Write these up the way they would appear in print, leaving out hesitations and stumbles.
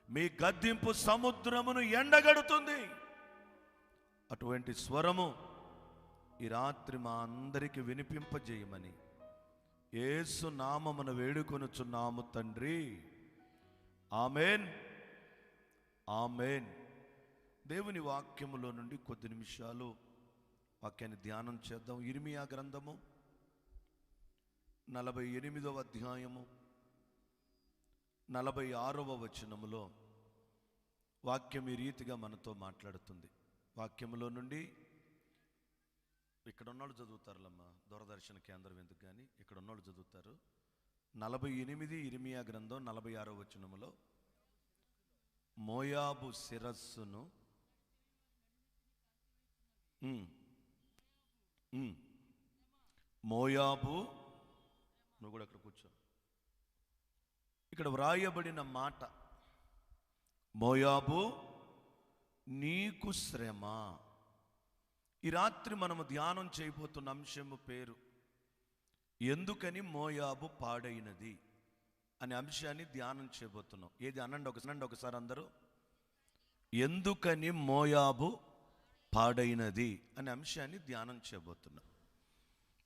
మీ గద్దింపు సముద్రమును ఎండగడుతుంది. అటువంటి స్వరము ఈ రాత్రి మా అందరికి వినిపింపజేయమని యేసు నామమున వేడుకొనుచున్నాము తండ్రి. ఆమేన్, ఆమేన్. దేవుని వాక్యములో నుండి కొద్ది నిమిషాలు వాక్యాన్ని ధ్యానం చేద్దాం. ఇర్మియా గ్రంథము 48వ అధ్యాయము 46వ వచనములో వాక్యం ఈ రీతిగా మనతో మాట్లాడుతుంది. వాక్యములో నుండి ఇక్కడ ఉన్నోళ్ళు చదువుతారులమ్మా, దూరదర్శన కేంద్రం ఎందుకు కానీ ఇక్కడ ఉన్నోళ్ళు చదువుతారు. 48 ఇర్మియా గ్రంథం 46వ వచనములో మోయాబు శిరస్సును మోయాబు, నువ్వు కూడా అక్కడ కూర్చో. ఇక్కడ వ్రాయబడిన మాట, మోయాబు నీకు శ్రమ. ఈ రాత్రి మనము ధ్యానం చేయబోతున్న అంశము పేరు ఎందుకని మోయాబు పాడైనది అనే అంశాన్ని ధ్యానం చేయబోతున్నాం. ఏది అనండి ఒకసారి అందరూ. ఎందుకని మోయాబు పాడైనది అనే అంశాన్ని ధ్యానం చేయబోతున్నాం.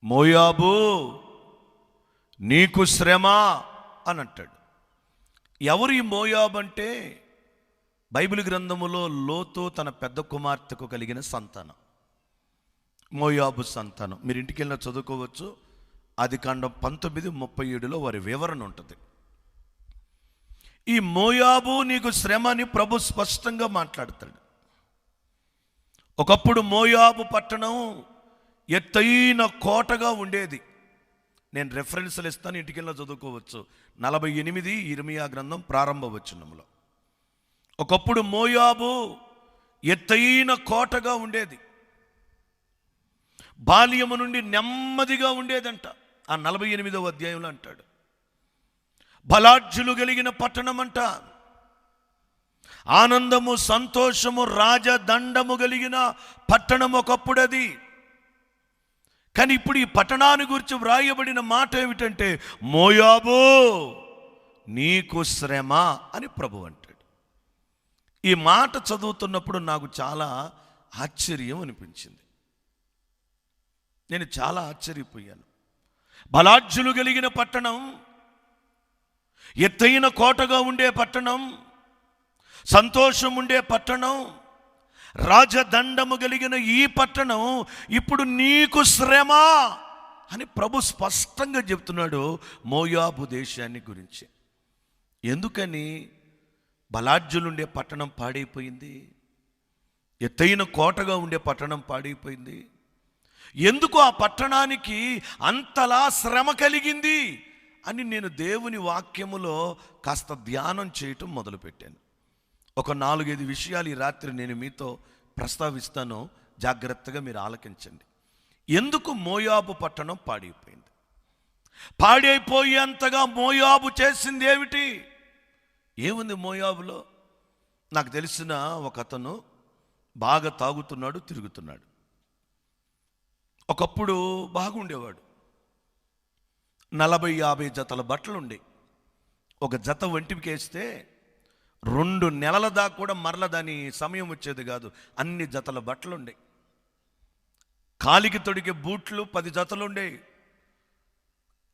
మోయాబు నీకు శ్రమ అని అంటాడు. ఎవరు ఈ మోయాబు అంటే బైబిల్ గ్రంథములో లోతు తన పెద్ద కుమార్తెకు కలిగిన సంతానం, మోయాబు సంతానం. మీరు ఇంటికి వెళ్ళిన చదువుకోవచ్చు. ఆదికాండం 19:37లో వారి వివరణ ఉంటుంది. ఈ మోయాబు నీకు శ్రమ అని ప్రభు స్పష్టంగా మాట్లాడతాడు. ఒకప్పుడు మోయాబు పట్టణం ఎత్తైన కోటగా ఉండేది. నేను రెఫరెన్స్లు ఇస్తాను, ఇంటికి వెళ్ళిన చదువుకోవచ్చు. 48 ఇర్మియా గ్రంథం ప్రారంభ వచనములో ఒకప్పుడు మోయాబు ఎత్తైన కోటగా ఉండేది. బాల్యము నుండి నెమ్మదిగా ఉండేదంట. ఆ 48వ అధ్యాయంలో అంటాడు, బలాఢ్యులు కలిగిన పట్టణం అంట, ఆనందము సంతోషము రాజదండము కలిగిన పట్టణం ఒకప్పుడు అది. కానీ ఇప్పుడు ఈ పట్టణాన్ని గురించి వ్రాయబడిన మాట ఏమిటంటే మోయాబు నీకు శ్రమ అని ప్రభు అంటాడు. ఈ మాట చదువుతున్నప్పుడు నాకు చాలా ఆశ్చర్యం అనిపించింది. నేను చాలా ఆశ్చర్యపోయాను. బలాఢ్యులు కలిగిన పట్టణం, ఎత్తైన కోటగా ఉండే పట్టణం, సంతోషం ఉండే పట్టణం, రాజదండము కలిగిన ఈ పట్టణం ఇప్పుడు నీకు శ్రమ అని ప్రభు స్పష్టంగా చెప్తున్నాడు మోయాబు దేశాన్ని గురించి. ఎందుకని బలాఢ్యులుండే పట్టణం పాడైపోయింది? ఎత్తైన కోటగా ఉండే పట్టణం పాడైపోయింది. ఎందుకు ఆ పట్టణానికి అంతలా శ్రమ కలిగింది అని నేను దేవుని వాక్యములో కాస్త ధ్యానం చేయటం మొదలుపెట్టాను. ఒక 4-5 విషయాలు ఈ రాత్రి నేను మీతో ప్రస్తావిస్తాను, జాగ్రత్తగా మీరు ఆలకించండి. ఎందుకు మోయాబు పట్టణం పాడైపోయింది? పాడైపోయేంతగా మోయాబు చేసింది ఏమిటి? ఏముంది మోయాబులో? నాకు తెలిసిన ఒక అతను బాగా తాగుతున్నాడు, తిరుగుతున్నాడు. ఒకప్పుడు బాగుండేవాడు. 40-50 జతల బట్టలు ఉండే. ఒక జత ఒంటికి వేస్తే 2 నెలల దాకా కూడా మరల దాని సమయం వచ్చేది కాదు. అన్ని జతల బట్టలు ఉండే. కాలికి తొడిగే బూట్లు 10 జతలు ఉండే.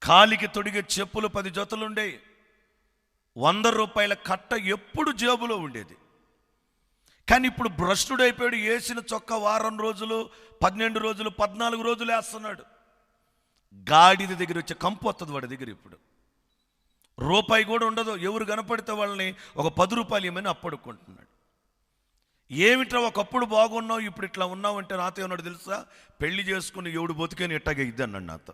కాలికి తొడిగే చెప్పులు 10 జతలు ఉండే. 100 రూపాయల కట్ట ఎప్పుడు జేబులో ఉండేది. కానీ ఇప్పుడు భ్రష్టుడైపోయాడు. వేసిన చొక్కా వారం రోజులు, 12 రోజులు, 14 రోజులు వేస్తున్నాడు. గాడిద దగ్గర వచ్చే కంపు వస్తుంది వాడి దగ్గర. ఇప్పుడు రూపాయి కూడా ఉండదు. ఎవరు కనపడితే వాళ్ళని ఒక 10 రూపాయలు ఏమని అప్పడుకుంటున్నాడు. ఏమిట్రా ఒకప్పుడు బాగున్నావు ఇప్పుడు ఇట్లా ఉన్నావు అంటే నాతో ఏమన్నాడు తెలుసా? పెళ్లి చేసుకుని ఎవడు బతికేని ఇట్టగా ఇద్ది అన్నాడు నాతో.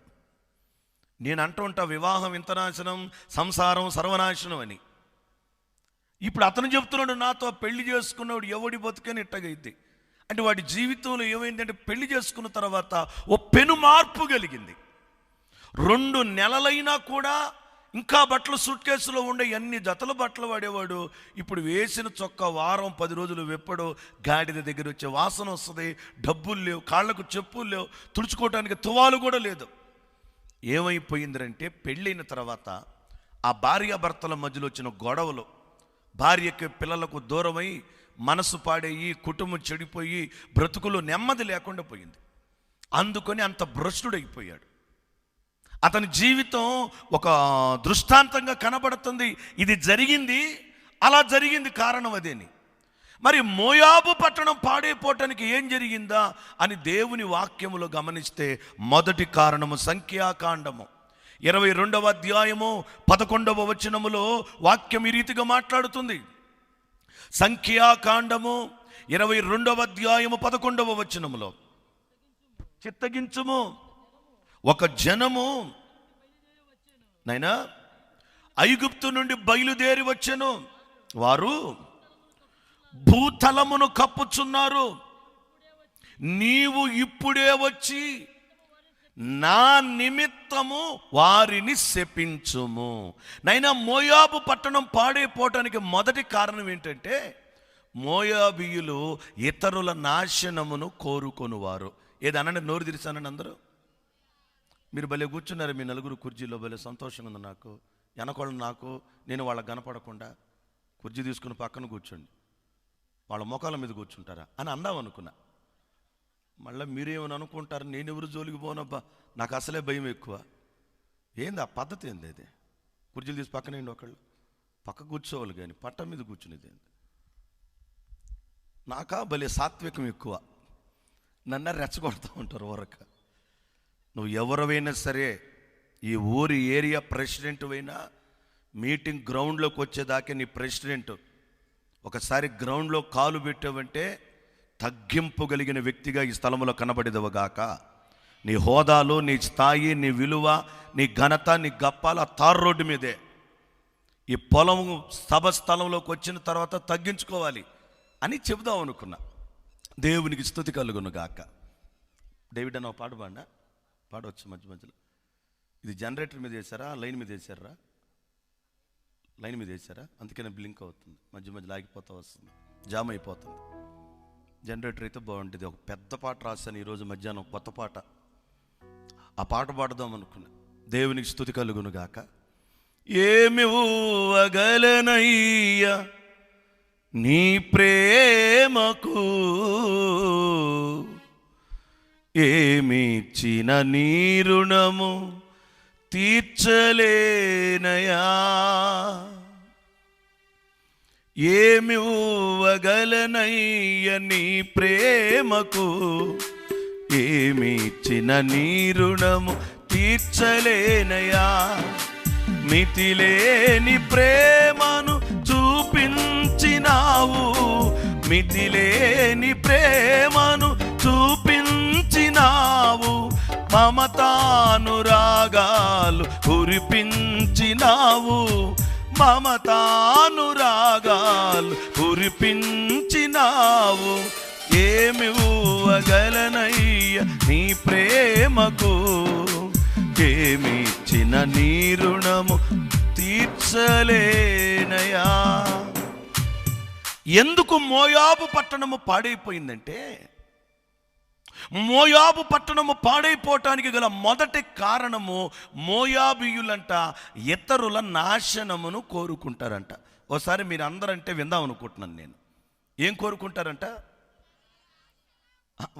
నేను అంటూ ఉంటా వివాహం ఇంత నాశనం, సంసారం సర్వనాశనం అని. ఇప్పుడు అతను చెప్తున్నాడు నాతో, పెళ్లి చేసుకున్నాడు ఎవడి బతుకని ఇట్టగా ఇద్ది అంటే వాడి జీవితంలో ఏమైందంటే పెళ్లి చేసుకున్న తర్వాత ఓ పెను మార్పు కలిగింది. 2 నెలలైనా కూడా ఇంకా బట్టలు సూట్ కేసులో ఉండే ఎన్ని జతల బట్టలు వాడేవాడు. ఇప్పుడు వేసిన చొక్కా వారం 10 రోజులు వెప్పడు. గాడిద దగ్గర వచ్చే వాసన వస్తుంది. డబ్బులు లేవు, కాళ్లకు చెప్పులు లేవు, తుడుచుకోవడానికి తువాలు కూడా లేదు. ఏమైపోయిందంటే పెళ్ళైన తర్వాత ఆ భార్యాభర్తల మధ్యలో వచ్చిన గొడవలు, భార్యకి పిల్లలకు దూరమై మనసు పాడయ్యి కుటుంబం చెడిపోయి బ్రతుకులో నెమ్మది లేకుండా పోయింది. అందుకని అంత భ్రష్టుడైపోయాడు. అతని జీవితం ఒక దృష్టాంతంగా కనబడుతుంది. ఇది జరిగింది, అలా జరిగింది, కారణం అదేని. మరి మోయాబు పట్టణం పాడైపోవటానికి ఏం జరిగిందా అని దేవుని వాక్యములో గమనిస్తే మొదటి కారణము సంఖ్యాకాండము 22వ అధ్యాయము 11వ వచనములో వాక్యం ఈ రీతిగా మాట్లాడుతుంది. సంఖ్యాకాండము 22వ అధ్యాయము 11వ వచనములో, చిత్తగించుము, ఒక జనము నైనా ఐగుప్తు నుండి బయలుదేరి వచ్చెను, వారు భూతలమును కప్పుచున్నారు, నీవు ఇప్పుడే వచ్చి నా నిమిత్తము వారిని శపించుము. నైనా మోయాబు పట్టణం పాడైపోవటానికి మొదటి కారణం ఏంటంటే మోయాబీయులు ఇతరుల నాశనమును కోరుకొనువారు. ఏదనండి, నోరు తెరిచానండి అందరూ. మీరు భలే కూర్చున్నారు, మీ నలుగురు కుర్చీలో భలే సంతోషంగా ఉంది. నాకు వెనకోళ్ళు నాకు నేను వాళ్ళకి కనపడకుండా కుర్చీ తీసుకుని పక్కన కూర్చోండి, వాళ్ళ ముఖాల మీద కూర్చుంటారా అని అందాం అనుకున్నా. మళ్ళీ మీరేమని అనుకుంటారు, నేను ఎవరు జోలికి పోనబ్బా, నాకు అసలే భయం ఎక్కువ. ఏంది ఆ పద్ధతి? ఏంది అది? కుర్చీలు తీసి పక్కన ఏంటి ఒకళ్ళు పక్క కూర్చోవాలి, కానీ పట్ట మీద కూర్చునేది ఏంది? నాకా భలే సాత్వికం ఎక్కువ, నన్ను రెచ్చగొడతా ఉంటారు ఊరక. నువ్వు ఎవరివైనా సరే, ఈ ఊరి ఏరియా ప్రెసిడెంట్ అయినా మీటింగ్ గ్రౌండ్లోకి వచ్చేదాకే నీ ప్రెసిడెంట్ ఒకసారి గ్రౌండ్లో కాలు పెట్టావంటే తగ్గింపు కలిగిన వ్యక్తిగా ఈ స్థలంలో కనబడేదవగాక. నీ హోదాలు, నీ స్థాయి, నీ విలువ, నీ ఘనత, నీ గప్పాల తార్ రోడ్డు మీదే. ఈ పొలం సభ స్థలంలోకి వచ్చిన తర్వాత తగ్గించుకోవాలి అని చెబుదాం అనుకున్నా. దేవునికి స్తుతి కలుగును గాక. డేవిడ్ అన్న పాట పాడవచ్చు మధ్య మధ్యలో. ఇది జనరేటర్ మీద వేసారా, లైన్ మీద వేసారా? లైన్ మీద వేసారా, అందుకనే బ్లింక్ అవుతుంది, మధ్య మధ్యలో ఆగిపోతూ వస్తుంది, జామ్ అయిపోతుంది. జనరేటర్ అయితే బాగుంటుంది. ఒక పెద్ద పాట రాశాను ఈరోజు మధ్యాహ్నం, కొత్త పాట. ఆ పాట పాడదాం అనుకున్నా. దేవునికి స్తుతి కలుగును గాక. ఏమి ఊవగలనయ్యా నీ ప్రేమకు, ఏమిచ్చిన నీ రుణము తీర్చలేనయా. ఏమి ఊవగలనయ్య నీ ప్రేమకు, ఏమిచ్చిన నీ రుణము తీర్చలేనయా. మితిలేని ప్రేమను చూపించినావు, మితిలేని ప్రేమను చూపించినావు, మమతానురాగాలు కురిపించినావు, మమతానురాగాలు కురిపించినావు. ఏమి ఊవగలనయ్య నీ ప్రేమకు, ఏమిచ్చిన నీ రుణము తీర్చలేనయా. ఎందుకు మోయాబు పట్టణము పాడైపోయిందంటే, మోయాబు పట్టణము పాడైపోవటానికి గల మొదటి కారణము మోయాబీయులంట ఇతరుల నాశనమును కోరుకుంటారంట. ఓసారి మీరు అందరంటే విందాం అనుకుంటున్నాను నేను. ఏం కోరుకుంటారంట?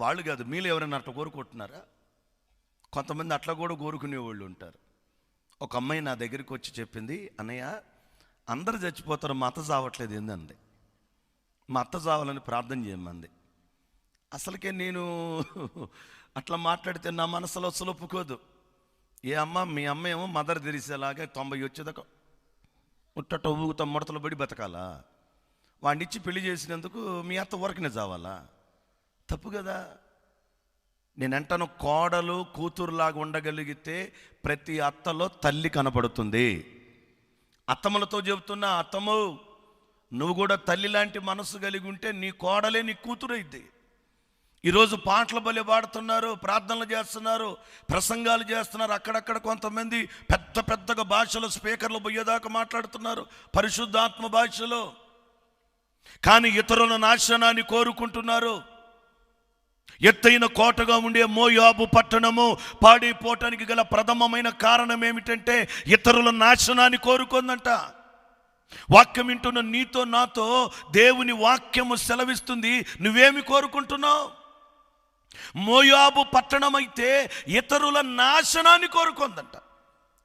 వాళ్ళు కాదు, మీలో ఎవరైనా అట్లా కోరుకుంటున్నారా? కొంతమంది అట్లా కూడా కోరుకునే వాళ్ళు ఉంటారు. ఒక అమ్మాయి నా దగ్గరికి వచ్చి చెప్పింది, అన్నయ్య అందరు చచ్చిపోతారు, మా అత్త చావట్లేదు ఏందండి, మా అత్త చావాలని ప్రార్థన చేయమంది. అసలుకే నేను అట్లా మాట్లాడితే నా మనసులో అసలు ఒప్పుకోదు. ఏ అమ్మ, మీ అమ్మ ఏమో మదర్ తెరిసేలాగా 90 వచ్చేదాకా ఉట్టట ఊగుతా ముడతలు పడి బతకాలా? వాడినిచ్చి పెళ్లి చేసినందుకు మీ అత్త ఊరకనే చావాలా? తప్పు కదా. నేనంటాను, కోడలు కూతురులాగా ఉండగలిగితే ప్రతి అత్తలో తల్లి కనపడుతుంది. అత్తమ్మలతో చెబుతున్నా, అత్తమ్మ నువ్వు కూడా తల్లి లాంటి మనసు కలిగి ఉంటే నీ కోడలే నీ కూతురైద్ది. ఈరోజు పాటలు బలి పాడుతున్నారు, ప్రార్థనలు చేస్తున్నారు, ప్రసంగాలు చేస్తున్నారు. అక్కడక్కడ కొంతమంది పెద్ద పెద్దగా భాషలో స్పీకర్లు పోయేదాకా మాట్లాడుతున్నారు పరిశుద్ధాత్మ భాషలో. కానీ ఇతరుల నాశనాన్ని కోరుకుంటున్నారు. ఎత్తైన కోటగా ఉండే మోయాబు పట్టణము పాడైపోవటానికి గల ప్రథమమైన కారణం ఏమిటంటే ఇతరుల నాశనాన్ని కోరుకుందంట. వాక్యం వింటున్న నీతో నాతో దేవుని వాక్యము సెలవిస్తుంది. నువ్వేమి కోరుకుంటున్నావు? మోయాబు పట్టణమైతే ఇతరుల నాశనాన్ని కోరుకుందంట.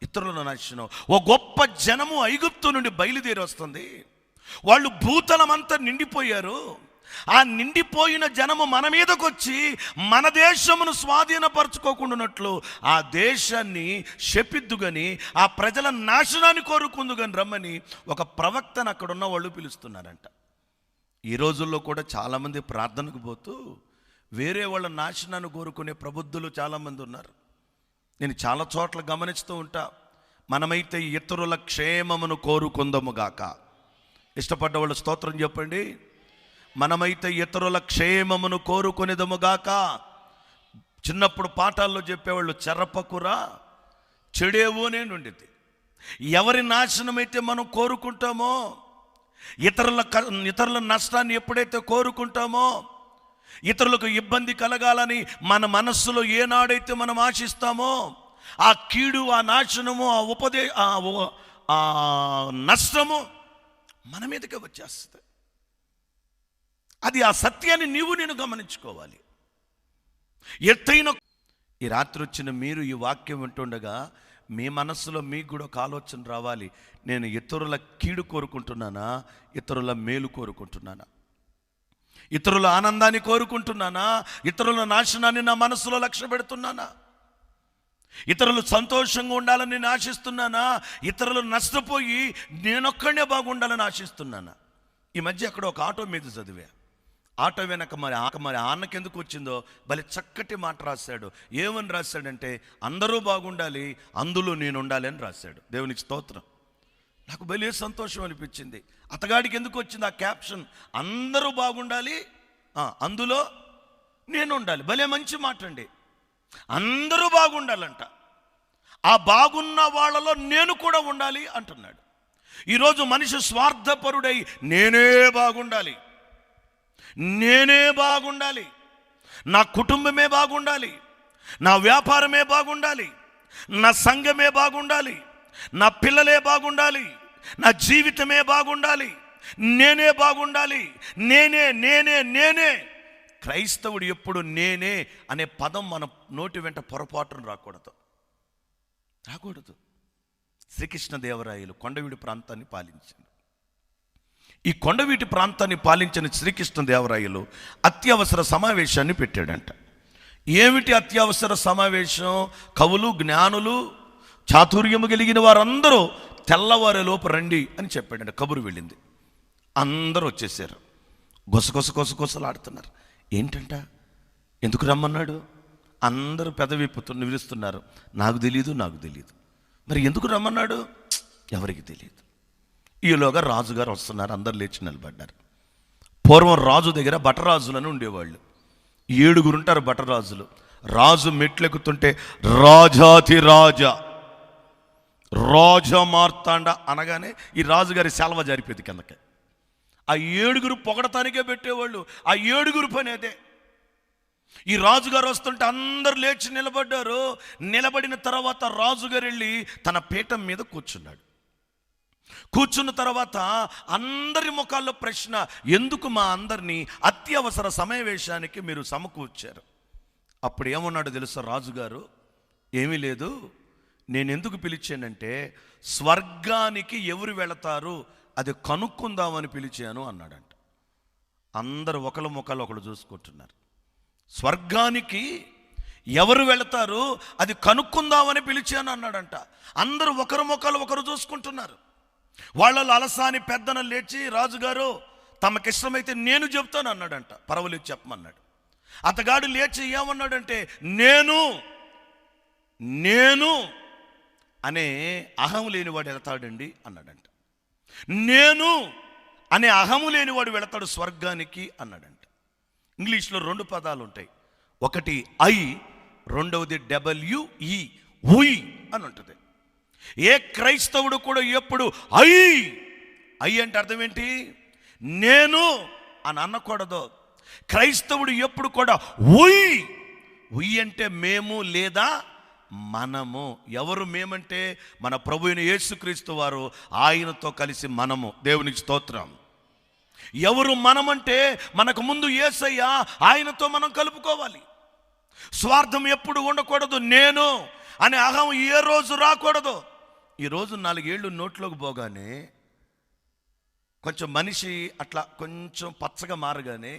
ఇతరుల నాశనం. ఓ గొప్ప జనము ఐగుప్తు నుండి బయలుదేరి వస్తుంది. వాళ్ళు భూతలమంతా నిండిపోయారు. ఆ నిండిపోయిన జనము మన మీదకి వచ్చి మన దేశమును స్వాధీనపరచుకోకుండానట్లు ఆ దేశాన్ని శపిద్దుగని, ఆ ప్రజల నాశనాన్ని కోరుకుందుగని రమ్మని ఒక ప్రవక్తను అక్కడ ఉన్న వాళ్ళు పిలుస్తున్నారంట. ఈ రోజుల్లో కూడా చాలామంది ప్రార్థనకు పోతూ వేరే వాళ్ళ నాశనాన్ని కోరుకునే ప్రబుద్ధులు చాలామంది ఉన్నారు. నేను చాలా చోట్ల గమనిస్తూ ఉంటా. మనమైతే ఇతరుల క్షేమమును కోరుకుందముగాక. ఇష్టపడ్డ వాళ్ళు స్తోత్రం చెప్పండి. మనమైతే ఇతరుల క్షేమమును కోరుకునేదముగాక. చిన్నప్పుడు పాఠాల్లో చెప్పేవాళ్ళు చెరపకురా చెడేవో నేను ఉండేది. ఎవరి నాశనమైతే మనం కోరుకుంటామో, ఇతరుల నష్టాన్ని ఎప్పుడైతే కోరుకుంటామో, ఇతరులకు ఇబ్బంది కలగాలని మన మనస్సులో ఏనాడైతే మనం ఆశిస్తామో, ఆ కీడు, ఆ నాశనము, ఆ నష్టము మన మీదకే వచ్చేస్తుంది. అది ఆ సత్యాన్ని నేను గమనించుకోవాలి. ఎత్తైన ఈ రాత్రి వచ్చిన మీరు ఈ వాక్యం వింటుండగా మీ మనస్సులో మీకు కూడా ఒక ఆలోచన రావాలి. నేను ఇతరుల కీడు కోరుకుంటున్నానా, ఇతరుల మేలు కోరుకుంటున్నానా? ఇతరుల ఆనందాన్ని కోరుకుంటున్నానా, ఇతరుల నాశనాన్ని నా మనస్సులో లక్ష్య పెడుతున్నానా? ఇతరులు సంతోషంగా ఉండాలని నేను ఆశిస్తున్నానా, ఇతరులు నష్టపోయి నేనొక్కడే బాగుండాలని ఆశిస్తున్నానా? ఈ మధ్య అక్కడ ఒక ఆటో మీద చదివా. ఆటో వెనక మరి ఆన్నకెందుకు వచ్చిందో భలే చక్కటి మాట రాశాడు. ఏమని రాశాడంటే, అందరూ బాగుండాలి, అందులో నేను ఉండాలి అని రాశాడు. దేవునికి స్తోత్రం. నాకు భలే సంతోషం అనిపించింది. అతగాడికి ఎందుకు వచ్చింది ఆ క్యాప్షన్? అందరూ బాగుండాలి, అందులో నేను ఉండాలి. భలే మంచి మాట అండి. అందరూ బాగుండాలంట. ఆ బాగున్న వాళ్ళలో నేను కూడా ఉండాలి అంటున్నాడు. ఈరోజు మనిషి స్వార్థపరుడై నేనే బాగుండాలి, నేనే బాగుండాలి, నా కుటుంబమే బాగుండాలి, నా వ్యాపారమే బాగుండాలి, నా సంఘమే బాగుండాలి, నా పిల్లలే బాగుండాలి, నా జీవితమే బాగుండాలి, నేనే బాగుండాలి, నేనే నేనే నేనే. క్రైస్తవుడు ఎప్పుడు నేనే అనే పదం మన నోటి వెంట పొరపాటును రాకూడదు. శ్రీకృష్ణదేవరాయలు కొండవీటి ప్రాంతాన్ని పాలించాడు. ఈ కొండవీటి ప్రాంతాన్ని పాలించిన శ్రీకృష్ణదేవరాయలు అత్యవసర సమావేశాన్ని పెట్టాడంట. ఏమిటి అత్యవసర సమావేశం? కవులు, జ్ఞానులు, చాతుర్యము కలిగిన వారందరూ తెల్లవారేలోపు రండి అని చెప్పాడంట. కబురు వెళ్ళింది. అందరూ వచ్చేసారు. గుసగుసలాడుతున్నారు. ఏంటంట, ఎందుకు రమ్మన్నాడు? అందరూ పెదవిప్పుతున్న విరుస్తున్నారు. నాకు తెలియదు. మరి ఎందుకు రమ్మన్నాడు? ఎవరికి తెలియదు. ఈలోగా రాజుగారు వస్తున్నారు. అందరు లేచి నిలబడ్డారు. పూర్వం రాజు దగ్గర బటరాజులను ఉండేవాళ్ళు. 7 ఉంటారు బటరాజులు. రాజు మెట్లెక్కుతుంటే రాజాతి రాజా మార్తాండ అనగానే ఈ రాజుగారి సెలవ జరిపేది కిందకి. ఆ 7 పొగడటానికే పెట్టేవాళ్ళు. ఆ 7 పని అదే. ఈ రాజుగారు వస్తుంటే అందరు లేచి నిలబడ్డారు. నిలబడిన తర్వాత రాజుగారు వెళ్ళి తన పీఠం మీద కూర్చున్నాడు. కూర్చున్న తర్వాత అందరి ముఖాల్లో ప్రశ్న, ఎందుకు మా అందరినీ అత్యవసర సమావేశానికి మీరు సమకూర్చారు? అప్పుడు ఏమన్నాడు తెలుసా రాజుగారు? ఏమీ లేదు, నేను ఎందుకు పిలిచానంటే స్వర్గానికి ఎవరు వెళతారు అది కనుక్కుందామని పిలిచాను అన్నాడంట. అందరూ ఒకళ్ళ ముఖాలు ఒకళ్ళు చూసుకుంటున్నారు. స్వర్గానికి ఎవరు వెళతారు అది కనుక్కుందామని పిలిచాను అన్నాడంట. అందరూ ఒకరి ముఖాలు ఒకరు చూసుకుంటున్నారు. వాళ్ళలో అలసాని పెద్దన లేచి, రాజుగారు తమకిష్టమైతే నేను చెప్తాను అన్నాడంట. పర్వాలేదు చెప్పమన్నాడు. అతగాడు లేచి ఏమన్నాడంటే, నేను అనే అహం లేనివాడు వెళతాడండి అన్నాడంట. నేను అనే అహము లేనివాడు వెళతాడు స్వర్గానికి అన్నాడంట. ఇంగ్లీష్లో 2 పదాలు ఉంటాయి. ఒకటి ఐ, రెండవది WE, ఉయ్ అని ఉంటుంది. ఏ క్రైస్తవుడు కూడా ఎప్పుడు ఐ అంటే అర్థం ఏంటి? నేను అని అనకూడదు. క్రైస్తవుడు ఎప్పుడు కూడా ఉయ్ అంటే మేము లేదా మనము. ఎవరు మేమంటే మన ప్రభు అయిన యేసుక్రీస్తు వారు, ఆయనతో కలిసి మనము. దేవునికి స్తోత్రం. ఎవరు మనమంటే మనకు ముందు యేసయ్య, ఆయనతో మనం కలుపుకోవాలి. స్వార్థం ఎప్పుడు ఉండకూడదు. నేను అనే అహం ఏ రోజు రాకూడదు. ఈరోజు 4 ఏళ్ళు నోట్లోకి పోగానే, కొంచెం మనిషి అట్లా కొంచెం పచ్చగా మారగానే,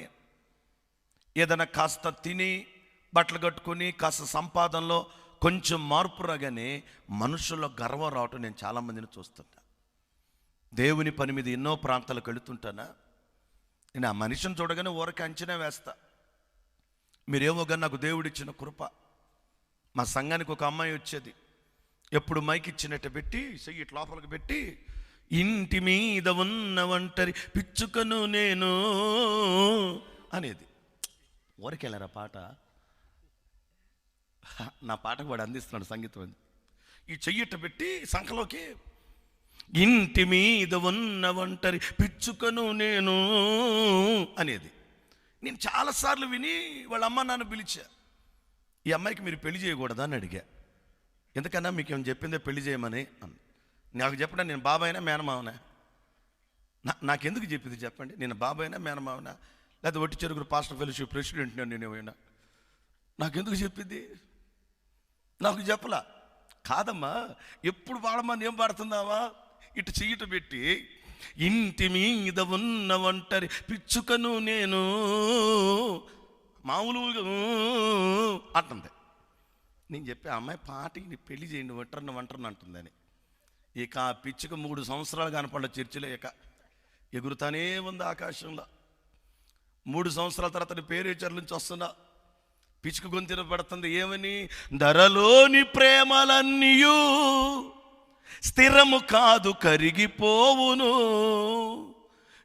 ఏదైనా కాస్త తిని బట్టలు కట్టుకుని కాస్త సంపాదనలో కొంచెం మార్పు రాగానే మనుషుల్లో గర్వం రావటం నేను చాలామందిని చూస్తున్నా. దేవుని పని మీద ఎన్నో ప్రాంతాలకు వెళుతుంటానా, నేను ఆ మనిషిని చూడగానే ఊరకే అంచనా వేస్తా. మీరేమోగా నాకు దేవుడిచ్చిన కృప. మా సంఘానికి ఒక అమ్మాయి వచ్చేది, ఎప్పుడు మైక్ ఇచ్చినట్టు పెట్టి చెయ్యి ఇట్లా లోపలికి పెట్టి, ఇంటి మీద ఉన్న ఒంటరి పిచ్చుకను నేను అనేది. ఊరికెళ్ళారా పాట? నా పాటకు వాడు అందిస్తున్నాడు సంగీతం. ఈ చెయ్యిట పెట్టి సంఖలోకి, ఇంటి మీద ఉన్న ఒంటరి పిచ్చుకను నేను అనేది. నేను చాలాసార్లు విని వాళ్ళ అమ్మ నాన్న పిలిచా, ఈ అమ్మాయికి మీరు పెళ్లి చేయకూడదా అని అడిగా. ఎందుకన్నా మీకు ఏమైనా చెప్పిందే పెళ్లి చేయమని అని. నాకు చెప్పడా నేను బాబాయినా మేనమావనా? నాకెందుకు చెప్పింది చెప్పండి? నేను బాబాయినా మేనమావనా, లేకపోతే ఒట్టి చెరుకురు పాస్టర్ ఫెలోషిప్ ప్రెసిడెంట్ నేను ఏమైనా? నాకెందుకు చెప్పింది? నాకు చెప్పలా. కాదమ్మా, ఎప్పుడు పాడమని ఏం పాడుతుందావా? ఇటు చెయ్యిట పెట్టి, ఇంటి మీద ఉన్న ఒంటరి పిచ్చుకను నేను మామూలుగా అంటుంది. నేను చెప్పే అమ్మాయి పాటికి పెళ్లి చేయండి, ఒంటరిని అంటుందని. ఇక ఆ పిచ్చుక 3 సంవత్సరాలు కనపడ్డ చర్చిలో ఇక ఎగురుతానే ఉంది ఆకాశంలో. 3 సంవత్సరాల తర్వాత పేరేచర్ల నుంచి వస్తున్నా, పిచ్చుక గొంతున పడుతుంది. ఏమని? ధరలోని ప్రేమలన్నీయు స్థిరము కాదు, కరిగిపోవును.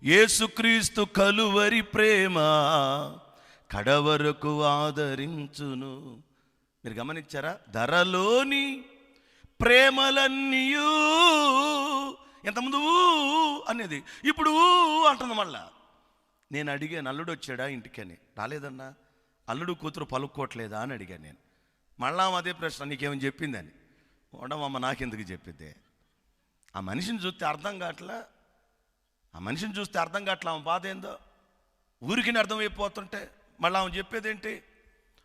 యేసుక్రీస్తు కలువరి ప్రేమ కడవరకు ఆదరించును. మీరు గమనించారా? ధరలోని ప్రేమలన్నీయు, ఎంతమంది అనేది ఇప్పుడు అంటుంది. మళ్ళా నేను అడిగాను, అల్లుడు వచ్చాడా ఇంటికని. రాలేదన్నా. అల్లుడు కూతురు పలుక్కోవట్లేదా అని అడిగాను నేను. మళ్ళా అదే ప్రశ్న, నీకేమని చెప్పిందని. ఉండమమ్మ, నాకెందుకు చెప్పిద్దే? ఆ మనిషిని చూస్తే అర్థం కావట్లా. ఆమె బాధ ఏందో ఊరికి అర్థమైపోతుంటే మళ్ళీ ఆమె చెప్పేదేంటి?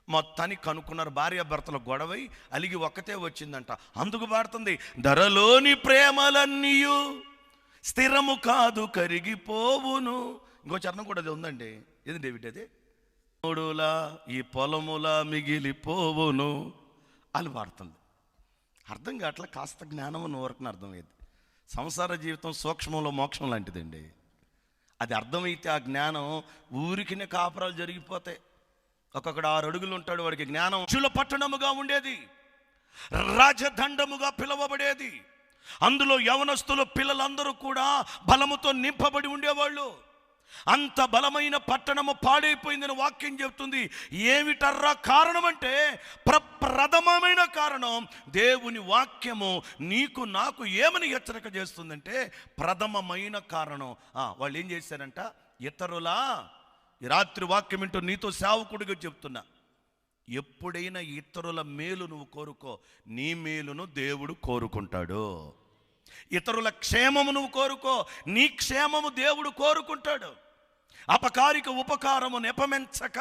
మొత్తానికి కనుక్కున్నారు, భార్య భర్తల గొడవై అలిగి ఒక్కతే వచ్చిందంట. అందుకు పాడుతుంది, ధరలోని ప్రేమలన్నీయు స్థిరము కాదు, కరిగిపోవును. ఇంకో చరణం కూడా అది ఉందండి. ఏది డేవిడ్? అది మూడులా ఈ పొలములా మిగిలిపోవును అని పాడుతుంది. అర్థం కావట్లా. కాస్త జ్ఞానం వరకు అర్థమయ్యేది. సంసార జీవితం సూక్ష్మంలో మోక్షం లాంటిదండి. అది అర్థమైతే ఆ జ్ఞానం ఊరికినే కాపురాలు జరిగిపోతాయి. ఒక్కొక్కడు 6 అడుగులు ఉంటాడు, వాడికి జ్ఞానం చుల పట్టణముగా ఉండేది, రాజదండముగా పిలువబడేది. అందులో యవనస్తులు పిల్లలందరూ కూడా బలముతో నింపబడి ఉండేవాళ్ళు. అంత బలమైన పట్టణము పాడైపోయిందని వాక్యం చెబుతుంది. ఏమిటర్రా కారణం అంటే, ప్రథమమైన కారణం దేవుని వాక్యము నీకు నాకు ఏమని హెచ్చరిక చేస్తుందంటే, ప్రథమమైన కారణం వాళ్ళు ఏం చేశారంట? ఇతరులా, ఈ రాత్రి వాక్యం ఏంటో నీతో సేవకుడిగా చెప్తున్నా, ఎప్పుడైనా ఇతరుల మేలు నువ్వు కోరుకో, నీ మేలును దేవుడు కోరుకుంటాడు. ఇతరుల క్షేమము నువ్వు కోరుకో, నీ క్షేమము దేవుడు కోరుకుంటాడు. అపకారిక ఉపకారము నెపమెంచక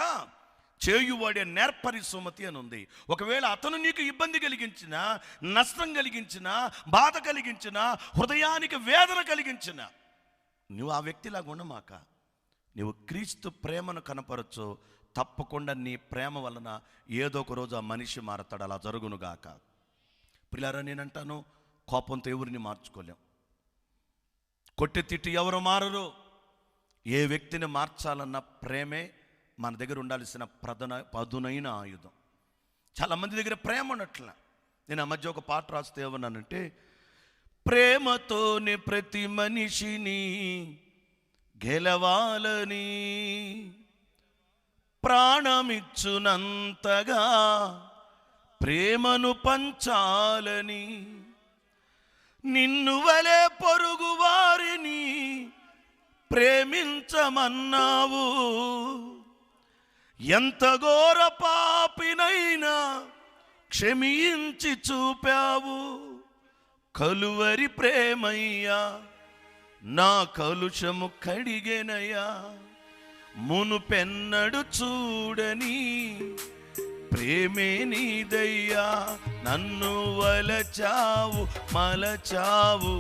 చేయువాడే నేర్పరి సుమతి అని ఉంది. ఒకవేళ అతను నీకు ఇబ్బంది కలిగించినా, నష్టం కలిగించినా, బాధ కలిగించినా, హృదయానికి వేదన కలిగించినా, నువ్వు ఆ వ్యక్తిలాగా ఉండమాక. నువ్వు క్రీస్తు ప్రేమను కనపరచు. తప్పకుండా నీ ప్రేమ వలన ఏదో ఒక రోజు ఆ మనిషి మారతాడు. అలా జరుగునుగాక. పిల్లారా, నేనంటాను, కోపంతో ఎవరిని మార్చుకోలేం. కొట్టి తిట్టి ఎవరు మారరు. ఏ వ్యక్తిని మార్చాలన్న ప్రేమే మన దగ్గర ఉండాల్సిన పదునైన ఆయుధం. చాలామంది దగ్గర ప్రేమ ఉన్నట్ల. నేను ఆ మధ్య ఒక పాట రాస్తే ఏమన్నానంటే, ప్రేమతోనే ప్రతి మనిషిని గెలవాలని, ప్రాణమిచ్చునంతగా ప్రేమను పంచాలని, నిన్ను వలె పొరుగు వారిని ప్రేమించమన్నావు. ఎంత ఘోర పాపినైనా క్షమించి చూపావు కలువరి ప్రేమయ్యా, నా కలుషము కడిగెనయ్యా. మునుపెన్నడు చూడని ప్రేమే నీదయ్యా, నన్ను వలచావు మలచావు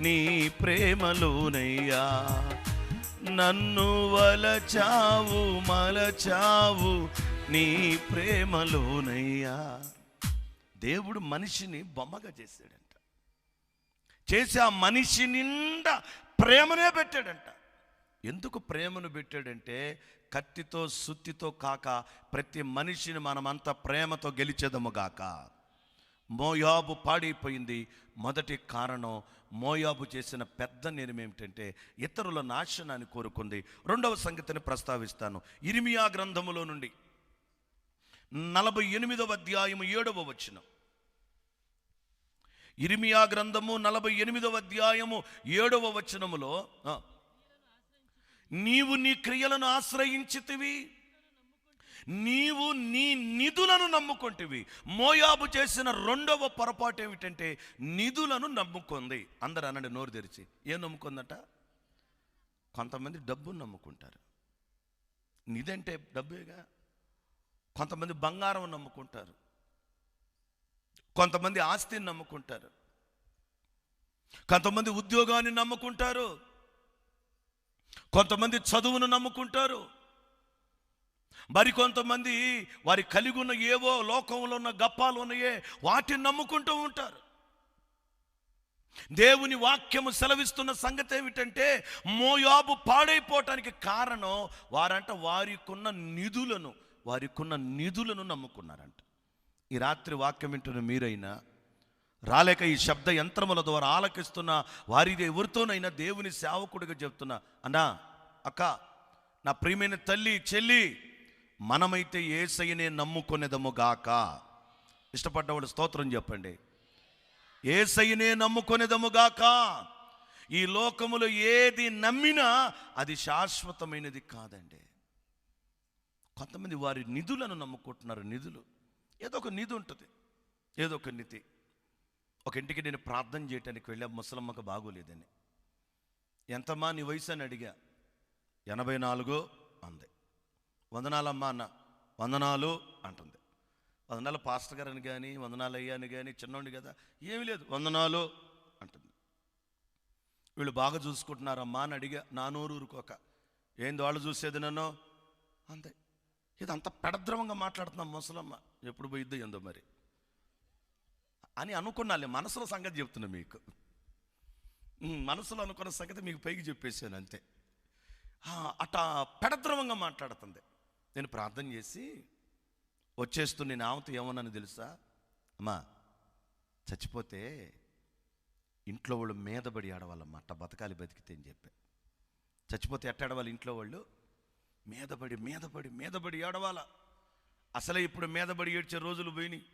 నీ ప్రేమలోనయ్యా, నన్ను వలచావు మలచావు నీ ప్రేమలోనయ్యా. దేవుడు మనిషిని బొమ్మగా చేశాడంట, చేసి ఆ మనిషి నిండా ప్రేమనే పెట్టాడంట. ఎందుకు ప్రేమను పెట్టాడంటే, కత్తితో సుత్తితో కాక ప్రతి మనిషిని మనమంతా ప్రేమతో గెలిచేదము గాక. మోయాబు పాడైపోయింది. మొదటి కారణం, మోయాబు చేసిన పెద్ద నిర్ణయం ఏమిటంటే ఇతరుల నాశనాన్ని కోరుకుంది. రెండవ సంగతిని ప్రస్తావిస్తాను. ఇర్మియా గ్రంథములో నుండి 48వ అధ్యాయము 7వ వచనం. ఇర్మియా గ్రంథము 48వ అధ్యాయము 7వ వచనములో, నీవు నీ క్రియలను ఆశ్రయించితివి, నీవు నీ నిధులను నమ్ముకుంటివి. మోయాబు చేసిన రెండవ పొరపాటు ఏమిటంటే నిధులను నమ్ముకుంది. అందరూ అనండి నోరు తెరిచి, ఏం నమ్ముకుందట? కొంతమంది డబ్బును నమ్ముకుంటారు, నిధంటే డబ్బేగా. కొంతమంది బంగారం నమ్ముకుంటారు, కొంతమంది ఆస్తిని నమ్ముకుంటారు, కొంతమంది ఉద్యోగాన్ని నమ్ముకుంటారు, కొంతమంది చదువును నమ్ముకుంటారు, మరికొంతమంది వారి కలిగి ఉన్న ఏవో లోకంలో ఉన్న గప్పాలు ఉన్నాయే వాటిని నమ్ముకుంటూ ఉంటారు. దేవుని వాక్యము సెలవిస్తున్న సంగతి ఏమిటంటే, మోయాబు పాడైపోవటానికి కారణం వారికున్న నిధులను నమ్ముకున్నారంట. ఈ రాత్రి వాక్యం వింటున్న మీరైనా, రాలేక ఈ శబ్ద యంత్రముల ద్వారా ఆలకిస్తున్న వారిది ఎవరితోనైనా దేవుని సేవకుడిగా చెప్తున్నా, అన్నా, అక్క, నా ప్రియమైన తల్లి, చెల్లి, మనమైతే యేసయ్యనే నమ్ముకొనేదము గాక. ఇష్టపడ్డవాడు స్తోత్రం చెప్పండి. యేసయ్యనే నమ్ముకొనేదము గాక. ఈ లోకములో ఏది నమ్మినా అది శాశ్వతమైనది కాదండి. కొంతమంది వారి నిధులను నమ్ముకుంటున్నారు. నిధులు, ఏదో ఒక నిధి ఉంటుంది, ఏదో ఒక నిధి. ఒక ఇంటికి నేను ప్రార్థన చేయటానికి వెళ్ళా, ముసలమ్మకు బాగోలేదని. ఎంతమ్మా నీ వయసు అని అడిగా. 84 అంది. వందనాలమ్మా అన్న. వందనాలు అంటుంది. వందనాలు పాస్టర్ గారని కానీ, వందనాలు అయ్యాని కానీ, చిన్నోండి కదా, ఏమీ లేదు, వందనాలు అంటుంది. వీళ్ళు బాగా చూసుకుంటున్నారమ్మా అని అడిగా. నా నోరు ఊరుకోక, ఏంది వాళ్ళు చూసేది నన్ను అంతే. ఇదంతా పెడద్రవంగా మాట్లాడుతున్నాం ముసలమ్మ, ఎప్పుడు పోయిద్దో ఏందో మరి అని అనుకున్నాలే. మనసులో సంగతి చెప్తున్నా మీకు, మనసులో అనుకున్న సంగతి మీకు పైకి చెప్పేసాను అంతే. అట్టా పెడద్రవంగా మాట్లాడుతుంది. నేను ప్రార్థన చేసి వచ్చేస్తూ నేను ఆమెతో ఏమన్నాను తెలుసా? అమ్మా, చచ్చిపోతే ఇంట్లో వాళ్ళు మీదబడి ఆడవాళ్ళమ్మ, అట్ట బతకాలి బతికితే అని చెప్పా. చచ్చిపోతే ఎట్ట ఆడవాలి? ఇంట్లో వాళ్ళు మీదబడి ఆడవాళ్ళ. అసలే ఇప్పుడు మీదబడి ఏడ్చే రోజులు పోయినాయి.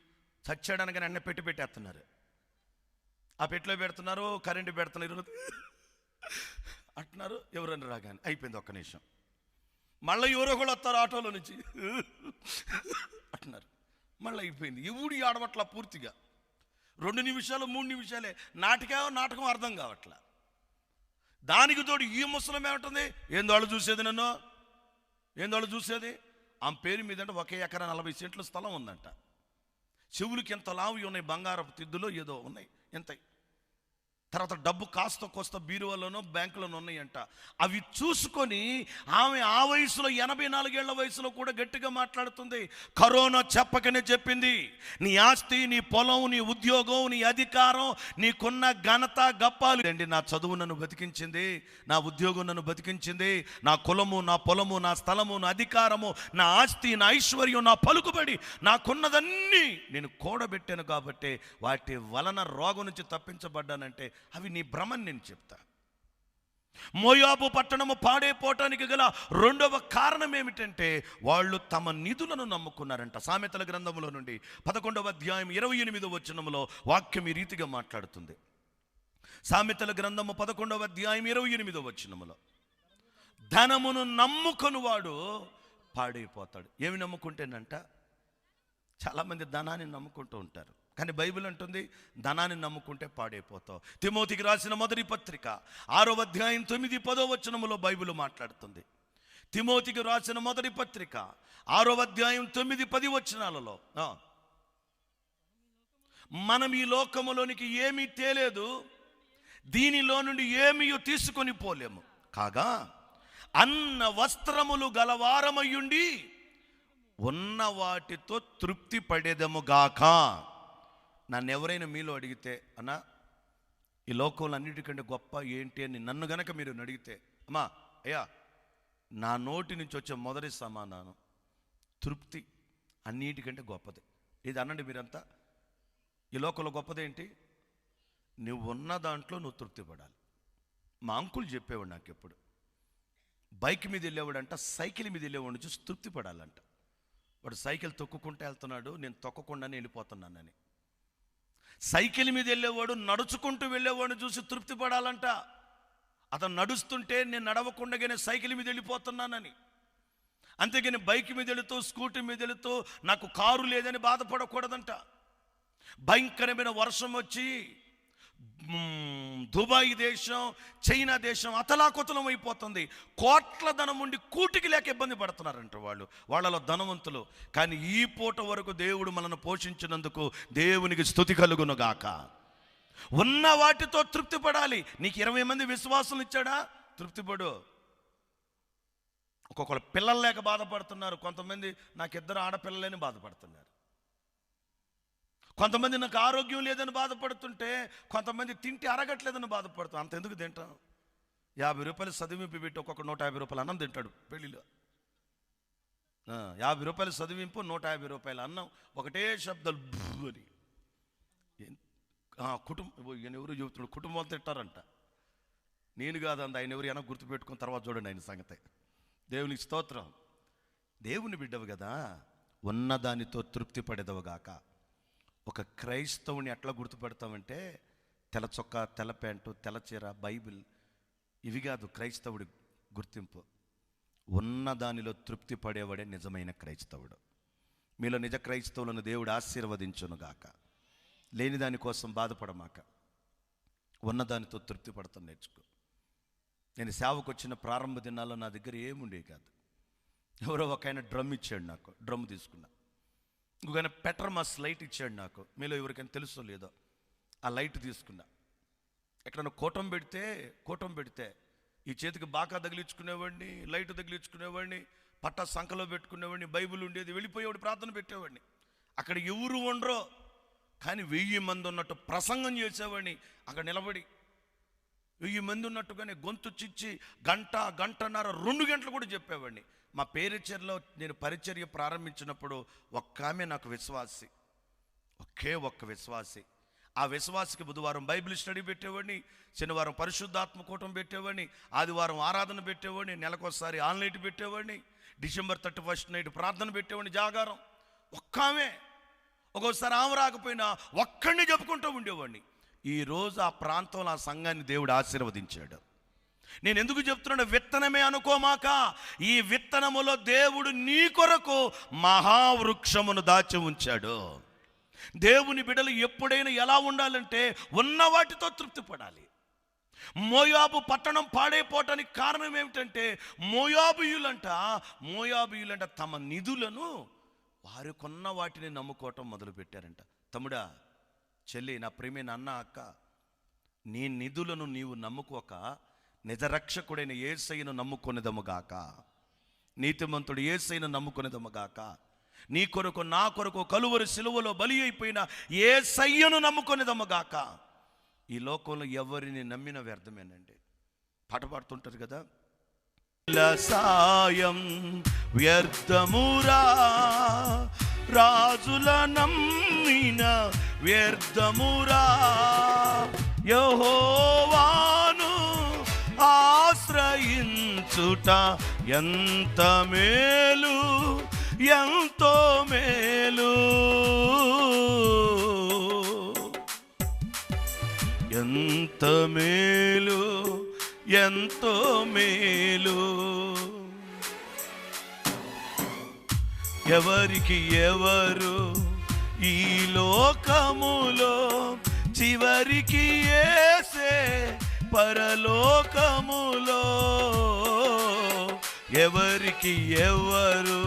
చచ్చాడనగానే అన్న పెట్టేస్తున్నారు. ఆ పెట్టిలో పెడుతున్నారు, కరెంటు పెడుతున్నారు, అంటున్నారు. ఎవరన్నా రాగానే అయిపోయింది. ఒక్క నిమిషం, మళ్ళీ ఎవరో కూడా వస్తారు ఆటోలో నుంచి అంటున్నారు. మళ్ళీ అయిపోయింది. ఎవడు ఆడవట్లా పూర్తిగా. 2 నిమిషాలు 3 నిమిషాలే నాటకం అర్థం కావట్లా. దానికి తోడు ఈ ముసలం ఏమంటుంది? ఏందోళ్ళు చూసేది నన్ను, ఏందోళ్ళు చూసేది? ఆమె పేరు మీద అంటే 1 ఎకరా 40 సెంట్ల స్థలం ఉందంట. చెవులకి ఎంత లావు ఉన్నాయి, బంగారపు తిద్దులో ఏదో ఉన్నాయి, ఎంత. తర్వాత డబ్బు కాస్త కోస్త బీరువాలోనో బ్యాంకులోనో ఉన్నాయంట. అవి చూసుకొని ఆమె ఆ వయసులో 84 ఏళ్ల వయసులో కూడా గట్టిగా మాట్లాడుతుంది. కరోనా చెప్పకనే చెప్పింది, నీ ఆస్తి, నీ పొలం, నీ ఉద్యోగం, నీ అధికారం, నీకున్న ఘనత గప్పాలు అండి, నా చదువు నన్ను బతికించింది, నా ఉద్యోగం నన్ను బతికించింది, నా కులము, నా పొలము, నా స్థలము, నా అధికారము, నా ఆస్తి, నా ఐశ్వర్యం, నా పలుకుబడి, నాకున్నదన్నీ నేను కూడబెట్టాను కాబట్టి వాటి వలన రోగం నుంచి తప్పించబడ్డానంటే అవి నీ భ్రమని నేను చెప్తా. మోయాబు పట్టణము పాడైపోవటానికి గల రెండవ కారణం ఏమిటంటే వాళ్ళు తమ నిధులను నమ్ముకున్నారంట. సామెతల గ్రంథములో నుండి 11వ అధ్యాయం 28వ వచనములో వాక్యం ఈ రీతిగా మాట్లాడుతుంది. సామెతల గ్రంథము 11వ అధ్యాయం 28వ వచనములో, ధనమును నమ్ముకొని వాడు పాడైపోతాడు. ఏమి నమ్ముకుంటేనంట? చాలామంది ధనాన్ని నమ్ముకుంటూ ఉంటారు, కానీ బైబిల్ అంటుంది ధనాన్ని నమ్ముకుంటే పాడైపోతావు. తిమోతికి రాసిన మొదటి పత్రిక 6వ అధ్యాయం 9, 10వ వచనములో బైబిల్ మాట్లాడుతుంది. తిమోతికి రాసిన మొదటి పత్రిక 6వ అధ్యాయం 9, 10 వచనాలలో, మనం ఈ లోకములోనికి ఏమీ తేలేదు, దీనిలో నుండి ఏమీ తీసుకొని పోలేము, కాగా అన్న వస్త్రములు గలవారమయ్యుండి ఉన్న వాటితో తృప్తి పడేదముగాక. నన్ను ఎవరైనా మీలో అడిగితే, అన్నా ఈ లోకంలో అన్నిటికంటే గొప్ప ఏంటి అని నన్ను గనక మీరు అడిగితే, అమ్మా అయ్యా నా నోటి నుంచి వచ్చే మొదటి సమాధానం తృప్తి అన్నిటికంటే గొప్పది. ఇది అనండి మీరంతా. ఈ లోకంలో గొప్పదేంటి? నువ్వు ఉన్న దాంట్లో నువ్వు తృప్తి పడాలి. మా అంకుల్ చెప్పేవాడు నాకు ఎప్పుడు, బైక్ మీద వెళ్ళేవాడంట, సైకిల్ మీద వెళ్ళేవాడిని చూసి తృప్తి పడాలంట. వాడు సైకిల్ తొక్కుకుంటూ వెళ్తున్నాడు, నేను తొక్కకుండానే వెళ్ళిపోతున్నానని. సైకిల్ మీద వెళ్ళేవాడు నడుచుకుంటూ వెళ్ళేవాడిని చూసి తృప్తి పడాలంట. అతను నడుస్తుంటే నేను నడవకుండానే సైకిల్ మీద వెళ్ళిపోతున్నానని. అంతేగాని బైక్ మీద వెళుతూ, స్కూటీ మీద వెళుతూ నాకు కారు లేదని బాధపడకూడదంట. భయంకరమైన వర్షం వచ్చి దుబాయ్ దేశం, చైనా దేశం అతలాకుతలం అయిపోతుంది. కోట్ల ధనం ఉండి కూటికి లేక ఇబ్బంది పడుతున్నారంట వాళ్ళలో ధనవంతులు. కానీ ఈ పూట వరకు దేవుడు మనల్ని పోషించినందుకు దేవునికి స్తుతి కలుగును గాక. ఉన్న వాటితో తృప్తి పడాలి. నీకు 20 మంది విశ్వాసులు ఇచ్చాడా, తృప్తిపడు. ఒక్కొక్కరు పిల్లలు లేక బాధపడుతున్నారు, కొంతమంది నాకు 2 ఆడపిల్లలేని బాధపడుతున్నారు, కొంతమంది నాకు ఆరోగ్యం లేదని బాధపడుతుంటే, కొంతమంది తింటే అరగట్లేదని బాధపడుతాం. అంత ఎందుకు తింటాం? 50 రూపాయలు చదివింపు పెట్టి ఒక్కొక్క 150 రూపాయలు అన్నం తింటాడు పెళ్ళిలో. 50 రూపాయలు చదివింపు, 150 రూపాయలు అన్నం, ఒకటే శబ్దాలు అని. ఈయన ఎవరు చెబుతున్నాడు, కుటుంబం తింటారంట. నేను కాదండి, ఆయన ఎవరు వెనక గుర్తుపెట్టుకున్న తర్వాత చూడండి ఆయన సంగతి. దేవునికి స్తోత్రం. దేవుని బిడ్డవు కదా, ఉన్నదానితో తృప్తి పడేదవుగాక. ఒక క్రైస్తవుని ఎట్లా గుర్తుపెడతామంటే, తెల్ల చొక్కా, తెల్ల ప్యాంటు, తెల్ల చీర, బైబిల్, ఇవి కాదు క్రైస్తవుడి గుర్తింపు. ఉన్నదానిలో తృప్తి పడేవాడే నిజమైన క్రైస్తవుడు. మీలో నిజ క్రైస్తవులను దేవుడు ఆశీర్వదించునుగాక. లేని దానికోసం బాధపడమాక, ఉన్నదానితో తృప్తి పడతాం నేర్చుకో. నేను సేవకు వచ్చిన ప్రారంభ దినాల్లో నా దగ్గర ఏముండే కాదు. ఎవరో ఒక ఆయన డ్రమ్ ఇచ్చాడు నాకు, డ్రమ్ తీసుకున్నా. ఇంకొక పెట్రమాస్ లైట్ ఇచ్చాడు నాకు, మీలో ఎవరికైనా తెలుసో లేదో. ఆ లైట్ తీసుకున్నా. ఎక్కడన్నా కోటం పెడితే ఈ చేతికి బాకా తగిలించుకునేవాడిని, లైట్ తగిలించుకునేవాడిని, పట్టా సంకలో పెట్టుకునేవాడిని, బైబిల్ ఉండేది, వెళ్ళిపోయేవాడు, ప్రార్థన పెట్టేవాడిని. అక్కడ ఎవరు ఉండరో కానీ 1000 మంది ఉన్నట్టు ప్రసంగం చేసేవాడిని. అక్కడ నిలబడి 1000 మంది ఉన్నట్టుగానే గొంతు చిచ్చి గంటన్నర 2 గంటలు కూడా చెప్పేవాడిని. మా పేరుచర్లో నేను పరిచర్య ప్రారంభించినప్పుడు ఒక్క ఆమె నాకు విశ్వాసి, ఒక్క విశ్వాసి. ఆ విశ్వాసికి బుధవారం బైబిల్ స్టడీ పెట్టేవాడిని, శనివారం పరిశుద్ధాత్మ కూటం పెట్టేవాడిని, ఆదివారం ఆరాధన పెట్టేవాడిని, నెలకోసారి ఆన్లైట్ పెట్టేవాడిని, డిసెంబర్ 31 నైట్ ప్రార్థన పెట్టేవాడిని, జాగారం. ఒక్క ఆమె. ఒక్కోసారి ఆమె రాకపోయినా ఒక్కడిని చెప్పుకుంటూ ఉండేవాడిని. ఈరోజు ఆ ప్రాంతంలో ఆ సంఘాన్ని దేవుడు ఆశీర్వదించాడు. నేను ఎందుకు చెప్తున్నాను, విత్తనమే అనుకోమాక. ఈ విత్తనములో దేవుడు నీ కొరకు మహావృక్షమును దాచి ఉంచాడు. దేవుని బిడ్డలు ఎప్పుడైనా ఎలా ఉండాలంటే ఉన్న వాటితో తృప్తి పడాలి. మోయాబు పట్టణం పాడైపోవటానికి కారణం ఏమిటంటే, మోయాబీయులంట తమ నిధులను వారికున్న వాటిని నమ్ముకోవటం మొదలుపెట్టారంట. తమ్ముడా, చెల్లి, నా ప్రేమైన అన్న, అక్క, నీ నిధులను నీవు నమ్ముకోక నిజరక్షకుడైన యేసయ్యను నమ్ముకొనిదముగాక. నీతిమంతుడు యేసయ్యను నమ్ముకొనిదముగాక. నీ కొరకు నా కొరకు కలువరి సిలువలో బలి అయిపోయిన యేసయ్యను నమ్ముకొనిదముగాక. ఈ లోకంలో ఎవరిని నమ్మిన వ్యర్థమేనండి. పాట పాడుతుంటారు కదా, సాయం వ్యర్థమురా, రాజుల నమ్మిన వ్యర్థమురా, యెహోవాను ఆశ్రయించుట ఎంత మేలు, ఎంతో మేలు, ఎంత మేలు, ఎంతో మేలు. ఎవరికి ఎవరు ఈ లోకములో, చివరికి యేసే పరలోకములో. ఎవరికి ఎవరు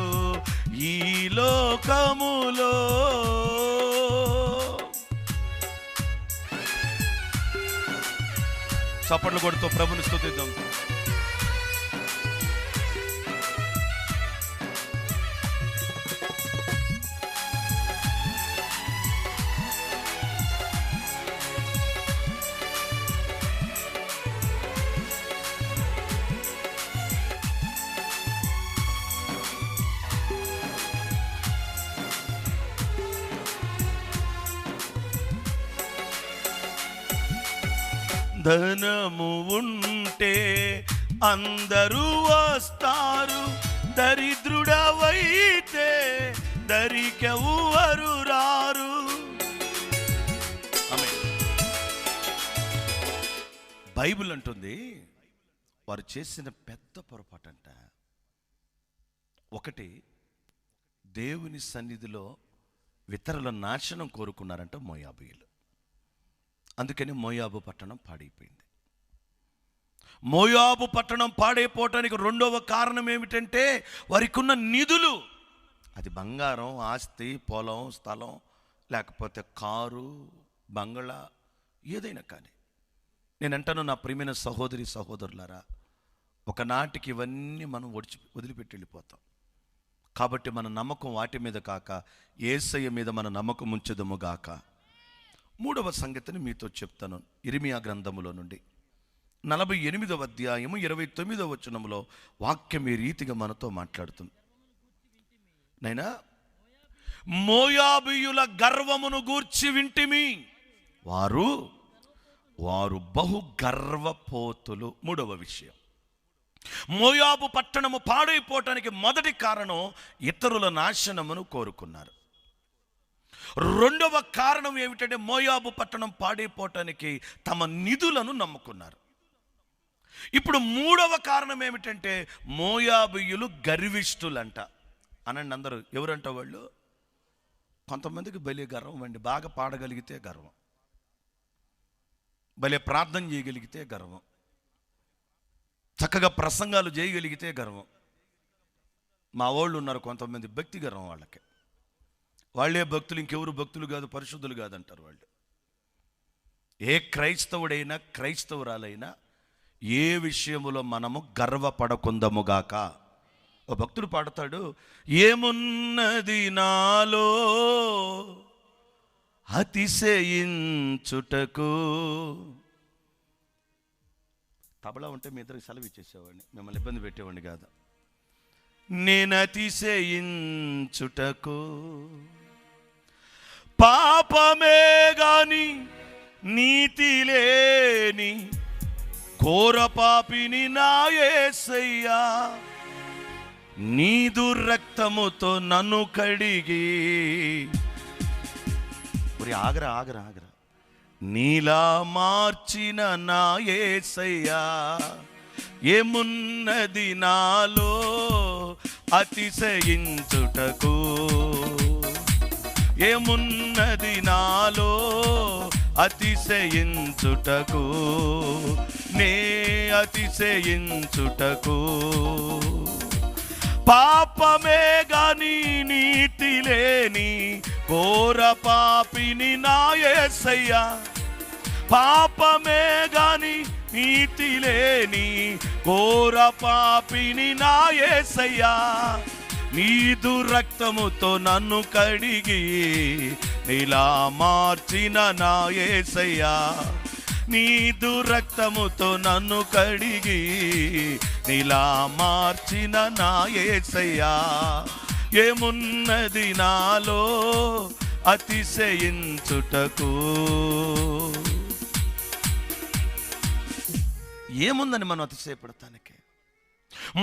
ఈ లోకములో. చప్పట్లు కొడుతూ ప్రభుని స్తుతిద్దాం. ధనము ఉంటే అందరూ వస్తారు, దరిద్రుడవైతే దరికెవ్వరు రారు. ఆమేన్. బైబిల్ అంటుంది వారు చేసిన పెద్ద పొరపాటంట. ఒకటి, దేవుని సన్నిధిలో ఇతరుల నాశనం కోరుకున్నారంట మోయాబీయులు. అందుకని మోయాబు పట్టణం పాడైపోయింది. మోయాబు పట్టణం పాడైపోవటానికి రెండవ కారణం ఏమిటంటే వారికి ఉన్న నిధులు. అది బంగారం, ఆస్తి, పొలం, స్థలం, లేకపోతే కారు, బంగళా, ఏదైనా కానీ. నేనంటాను నా ప్రియమైన సహోదరి సహోదరులారా, ఒకనాటికి ఇవన్నీ మనం వదిలిపెట్టి వెళ్ళిపోతాం. కాబట్టి మన నమ్మకం వాటి మీద కాక యేసయ్య మీద మన నమ్మకం ఉంచుదము గాక. మూడవ సంగతిని మీతో చెప్తాను. ఇర్మియా గ్రంథములో నుండి 48వ అధ్యాయము 29వ వచనములో వాక్యం ఈ రీతిగా మనతో మాట్లాడుతుంది. నైనా, మోయాబీయుల గర్వమును గూర్చి వింటిమి, వారు బహు గర్వపోతులు. మూడవ విషయం, మోయాబు పట్టణము పాడైపోవటానికి మొదటి కారణం ఇతరుల నాశనమును కోరుకున్నారు. రెండవ కారణం ఏమిటంటే మోయాబు పట్టణం పాడైపోవటానికి తమ నిధులను నమ్ముకున్నారు. ఇప్పుడు మూడవ కారణం ఏమిటంటే మోయాబీయులు గర్విష్ఠులంట. అనండి అందరూ. ఎవరంట వాళ్ళు? కొంతమందికి భలే గర్వం అండి. బాగా పాడగలిగితే గర్వం, భలే ప్రార్థన చేయగలిగితే గర్వం, చక్కగా ప్రసంగాలు చేయగలిగితే గర్వం. మా వాళ్ళు ఉన్నారు కొంతమంది, భక్తి గర్వం వాళ్ళకి. వాళ్ళే భక్తులు, ఇంకెవరు భక్తులు కాదు, పరిశుద్ధులు కాదంటారు వాళ్ళు. ఏ క్రైస్తవుడైనా క్రైస్తవురాలైనా ఏ విషయములో మనము గర్వపడకుందముగాక. ఓ భక్తుడు పాడతాడు, ఏమున్నది నాలో అతిశయించుటకు. తబలా ఉంటే మీ ఇద్దరికి సెలవు ఇచ్చేసేవాడిని, మిమ్మల్ని ఇబ్బంది పెట్టేవాడిని కాదు. నేను అతిశయించుటకు పాపమే గాని నీతి లేని ఘోర పాపిని నా యేసయ్యా, నీదు రక్తముతో నన్ను కడిగి. ఆగరా ఆగరా ఆగరా నీలా మార్చిన నా యేసయ్యా, ఏమున్నది నాలో అతిశయించుటకు, ఏమున్నది నాలో అతిశయించుటకు, నే అతిశయించుటకు. పాపమే గాని నీతి లేని ఘోర పాపిని నా యేసయ్యా, పాపమే గాని నీతి లేని ఘోర పాపిని నా యేసయ్యా, నీదు రక్తముతో నన్ను కడిగి నీలా మార్చిన నా యేసయ్యా, నీదు రక్తముతో నన్ను కడిగి నీలా మార్చిన నా యేసయ్యా, ఏమున్నది నాలో అతిశయించుటకు. ఏముందని మనం అతిశయపడటానికి?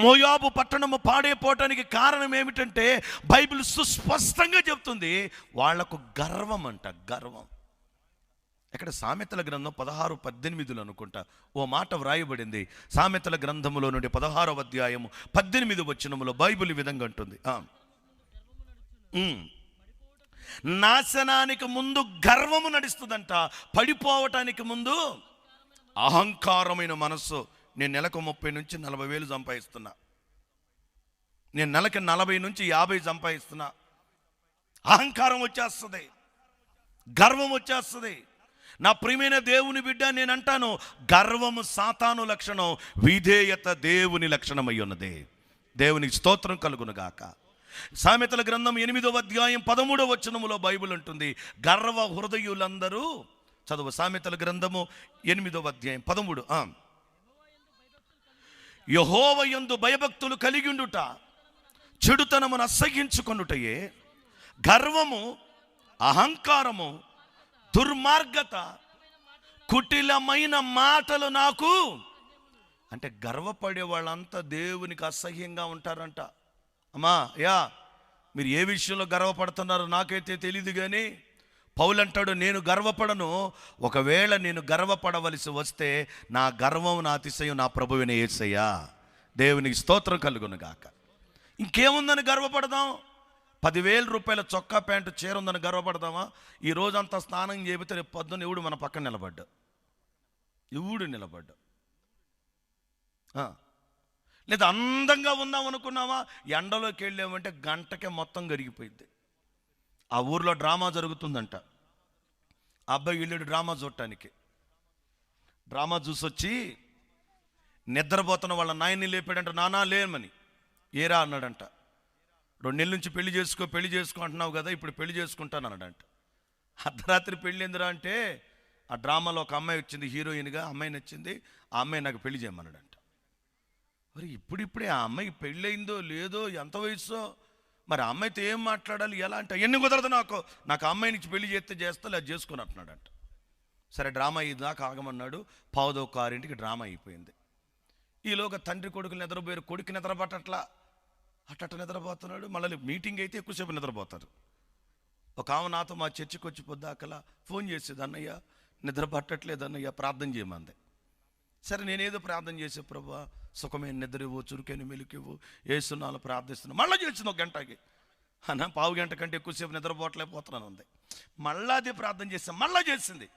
మోయాబు పట్టణము పాడైపోవటానికి కారణం ఏమిటంటే బైబిల్ సుస్పష్టంగా చెప్తుంది, వాళ్లకు గర్వం అంట. గర్వం. ఇక్కడ సామెతల గ్రంథం 16:18 అనుకుంటా ఓ మాట వ్రాయబడింది. సామెతల గ్రంథములో నుండి 16వ అధ్యాయము 18వ వచనములో బైబిల్ ఈ విధంగా అంటుంది, నాశనానికి ముందు గర్వము నడుస్తుందంట, పడిపోవటానికి ముందు అహంకారమైన మనస్సు. నేను నెలకు 30 నుంచి 40 వేలు సంపాదిస్తున్నా, నేను నెలకి 40 నుంచి 50 సంపాదిస్తున్నా. అహంకారం వచ్చేస్తుంది, గర్వం వచ్చేస్తుంది. నా ప్రియమైన దేవుని బిడ్డ, నేను అంటాను, గర్వము సాతాను లక్షణం, విధేయత దేవుని లక్షణం అయి ఉన్నది. దేవునికి స్తోత్రం కలుగును గాక. సామెతల గ్రంథం 8వ అధ్యాయం 13వ వచనములో బైబిల్ ఉంటుంది, గర్వ హృదయులందరూ, చదువు సామెతల గ్రంథము 8వ అధ్యాయం 13. యెహోవా యందు భయభక్తులు కలిగి ఉండుట, చెడుతనమును అసహ్యించుకొనుటయే గర్వము, అహంకారము, దుర్మార్గత, కుటిలమైన మాటలు నాకు. అంటే గర్వపడే వాళ్ళంతా దేవునికి అసహ్యంగా ఉంటారంట. అమ్మా యా, మీరు ఏ విషయంలో గర్వపడుతున్నారో నాకైతే తెలియదు, కానీ పౌలు అంటాడు, నేను గర్వపడను. ఒకవేళ నేను గర్వపడవలసి వస్తే నా గర్వం, నా అతిశయం నా ప్రభువైన యేసయ్యా. దేవునికి స్తోత్రం కలుగును గాక. ఇంకేముందని గర్వపడదాం? 10,000 రూపాయల చొక్కా ప్యాంటు చీర ఉందని గర్వపడదామా? ఈ రోజంతా స్నానం చేపితే రేపు పొద్దున్న ఎవడు మన పక్కన నిలబడ్డా, ఎవడు నిలబడ్డా? లేదా అందంగా ఉందాం అనుకున్నావా, ఎండలోకి వెళ్ళామంటే గంటకే మొత్తం కరిగిపోయింది. ఆ ఊర్లో డ్రామా జరుగుతుందంట, ఆ అబ్బాయి వెళ్ళాడు డ్రామా చూడటానికి. డ్రామా చూసొచ్చి నిద్రపోతున్న వాళ్ళ నాయన్ని లేపాడంట, నానా లేమని. ఏరా అన్నాడంట. 2 నెలల నుంచి పెళ్లి చేసుకో అంటున్నావు కదా, ఇప్పుడు పెళ్లి చేసుకుంటాను అన్నాడంట. అర్ధరాత్రి పెళ్ళి ఎందురా అంటే, ఆ డ్రామాలో ఒక అమ్మాయి వచ్చింది హీరోయిన్గా, అమ్మాయి నచ్చింది, ఆ అమ్మాయి నాకు పెళ్లి చేయమన్నాడంట. మరి ఇప్పుడిప్పుడే ఆ అమ్మాయి పెళ్ళయిందో లేదో, ఎంత వయస్సో, మరి ఆ అమ్మాయితో ఏం మాట్లాడాలి, ఎలా అంటే, ఎన్ని కుదరదు నాకు ఆ అమ్మాయి నుంచి పెళ్లి చేస్తే అది చేసుకుని అంటున్నాడంట. సరే డ్రామా దాకా ఆగమన్నాడు. 5:15కి డ్రామా అయిపోయింది. ఈలోగా తండ్రి కొడుకులు నిద్రపోయారు. కొడుకు నిద్రపట్టట్లా, అట్ట నిద్రపోతున్నాడు. మళ్ళీ మీటింగ్ అయితే ఎక్కువసేపు నిద్రపోతారు. ఒక ఆమె నాతో మా చర్చికి వచ్చి పొద్దాకలా ఫోన్ చేసేది, అన్నయ్య నిద్ర పట్టట్లేదు అన్నయ్య, ప్రార్థన చేయమంది. సరే నేనేదో ప్రార్థన చేసే, ప్రభువా సుఖమైన నిద్ర ఇవ్వు, చురుకైన మెలుకివ్వు, ఏసునాలు ప్రార్థిస్తున్నాను. మళ్ళీ చేసింది 1 గంటకి. అన్న 1/2 గంట కంటే ఎక్కువసేపు నిద్రపోవట్లేకపోతున్నాను ఉంది. మళ్ళా అదే ప్రార్థన చేశాను, మళ్ళా చేసింది.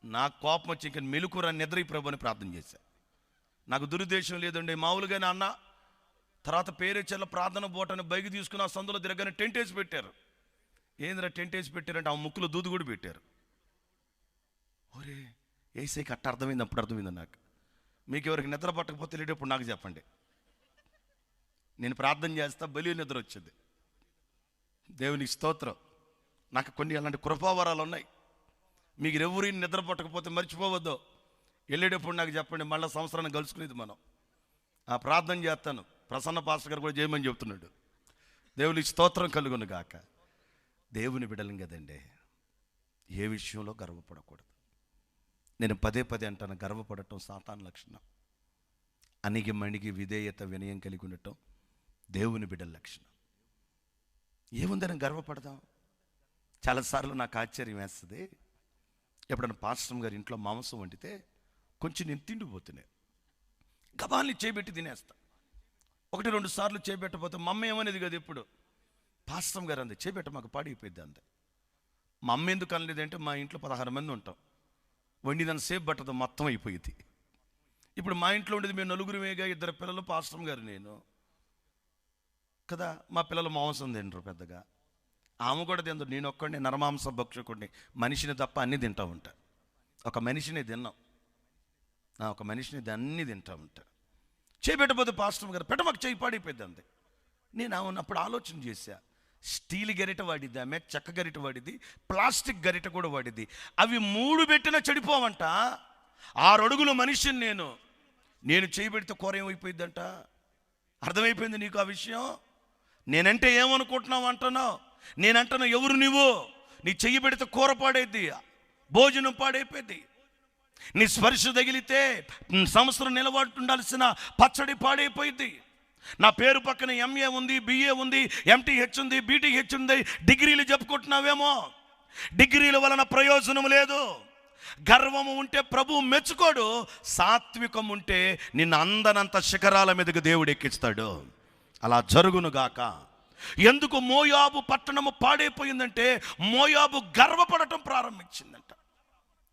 నాకు కోపం వచ్చి ఇంకా మెలుకురా నిద్ర ఈ ప్రభు అని ప్రార్థన చేశాను. నాకు దురుద్దేశం లేదండి, మామూలుగానే అన్న. తర్వాత పేరేచెల్ల ప్రార్థన బోటని బైక్ తీసుకుని ఆ సందులో తిరగని టెంట్ వేసి పెట్టారు. ఏందిరా టెంట్ వేసి పెట్టారంటే ఆ ముక్కులో దూదు కూడా పెట్టారు. ఒరే ఏసైకి అట్ట అర్థమైంది, అప్పుడు అర్థమైంది నాకు. మీకు ఎవరికి నిద్ర పట్టకపోతే వెళ్ళేటప్పుడు నాకు చెప్పండి, నేను ప్రార్థన చేస్తా, బలి నిద్ర వచ్చింది. దేవునికి స్తోత్రం. నాకు కొన్ని అలాంటి కృపావరాలు ఉన్నాయి. మీకు ఎవరి నిద్ర పట్టకపోతే మర్చిపోవద్దు, వెళ్ళేటప్పుడు నాకు చెప్పండి, మళ్ళీ సంవత్సరాన్ని కలుసుకునేది మనం. ఆ ప్రార్థన చేస్తాను, ప్రసన్న పాస్టర్ గారు కూడా చేయమని చెప్తున్నాడు. దేవునికి స్తోత్రం కలుగును గాక. దేవుని బిడ్డలం కదండి, ఏ విషయంలో గర్వపడకూడదు. నేను పదే అంటాను, గర్వపడటం సాతాను లక్షణం. అణిగి మణిగి విధేయత వినయం కలిగి ఉండటం దేవుని బిడ్డల లక్షణం. ఏముందని గర్వపడదాం? చాలాసార్లు నాకు ఆశ్చర్యం వేస్తుంది. ఎప్పుడన్నా పాస్టర్ గారి ఇంట్లో మాంసం వండితే కొంచెం నేను తిండిపోతున్నాను, గబాల్ని చేయబెట్టి తినేస్తా. 1-2 సార్లు చేయబెట్టకపోతే మా అమ్మ ఏమనేది కదా, ఎప్పుడు పాస్టర్ గారు అంది చేయబెట్ట మాకు పాడైపోయింది అంది. మా అమ్మ ఎందుకు అనలేదంటే, మా ఇంట్లో 16 మంది ఉంటాం, వండిదాన్ని సేపు పట్టదు, మొత్తం అయిపోయింది. ఇప్పుడు మా ఇంట్లో ఉండేది మేము 4 2 పిల్లలు, పాస్టర్ గారు, నేను కదా. మా పిల్లలు మాంసం తింటారు పెద్దగా, ఆమె కూడా తింటారు. నేను ఒక్కడిని నరమాంస భక్షకుడిని, మనిషిని తప్ప అన్నీ తింటూ ఉంటా. ఒక మనిషిని తిన్నాం, ఒక మనిషిని అన్నీ తింటూ ఉంటా. చేయబెట్టకపోతే పాస్టర్ గారు పెట్ట మాకు చేయి పాడైపోయింది అంది. నేను అప్పుడు ఆలోచన చేశా, స్టీల్ గరిట వాడిద్ది ఆమె, చెక్క గరిట వాడిద్ది, ప్లాస్టిక్ గరిట కూడా వాడిద్ది. అవి 3 పెట్టినా చెడిపోవంట. 6 అడుగుల మనిషిని నేను చేయబెడితే కూర ఏమైపోయిద్దంట. అర్థమైపోయింది నీకు ఆ విషయం? నేనంటే ఏమనుకుంటున్నావు అంటున్నావు? నేనంటున్నా ఎవరు నువ్వు? నీ చెయ్యి పెడితే కూర పాడైద్ది, భోజనం పాడైపోయింది. నీ స్పర్శ తగిలితే సంవత్సరం నిలబడుతుండాల్సిన పచ్చడి పాడైపోయింది. నా పేరు పక్కన MA ఉంది, BA ఉంది, MTH ఉంది, BTH ఉంది. డిగ్రీలు చెప్పుకుంటున్నావేమో, డిగ్రీల వలన ప్రయోజనం లేదు. గర్వము ఉంటే ప్రభువు మెచ్చుకోడు, సాత్వికం ఉంటే నిన్ను అందనంత శిఖరాల మీదకి దేవుడు ఎక్కిస్తాడు. అలా జరుగునుగాక. ఎందుకు మోయాబు పట్టణము పాడైపోయిందంటే మోయాబు గర్వపడటం ప్రారంభించిందంట.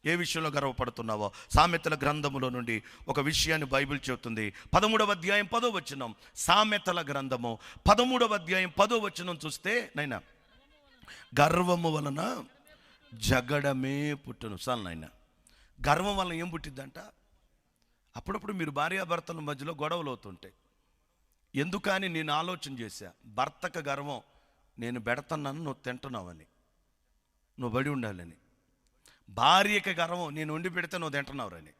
ఏ విషయంలో గర్వపడుతున్నావో సామెతల గ్రంథములో నుండి ఒక విషయాన్ని బైబిల్ చెబుతుంది. 13వ అధ్యాయం 10వ వచనం, సామెతల గ్రంథము 13వ అధ్యాయం 10వ వచనం చూస్తే, నైనా గర్వము వలన జగడమే పుట్టును. చాలు నాయన, గర్వం వలన ఏం పుట్టిద్దంట? అప్పుడప్పుడు మీరు భార్యాభర్తల మధ్యలో గొడవలు అవుతుంటాయి. ఎందుకని నేను ఆలోచన చేశా, భర్తకు గర్వం, నేను పెడుతున్నాను నువ్వు తింటున్నావని, నువ్వు బడి ఉండాలని. భార్యకి గర్వం, నేను వండి పెడితే నువ్వు తింటున్నావురని.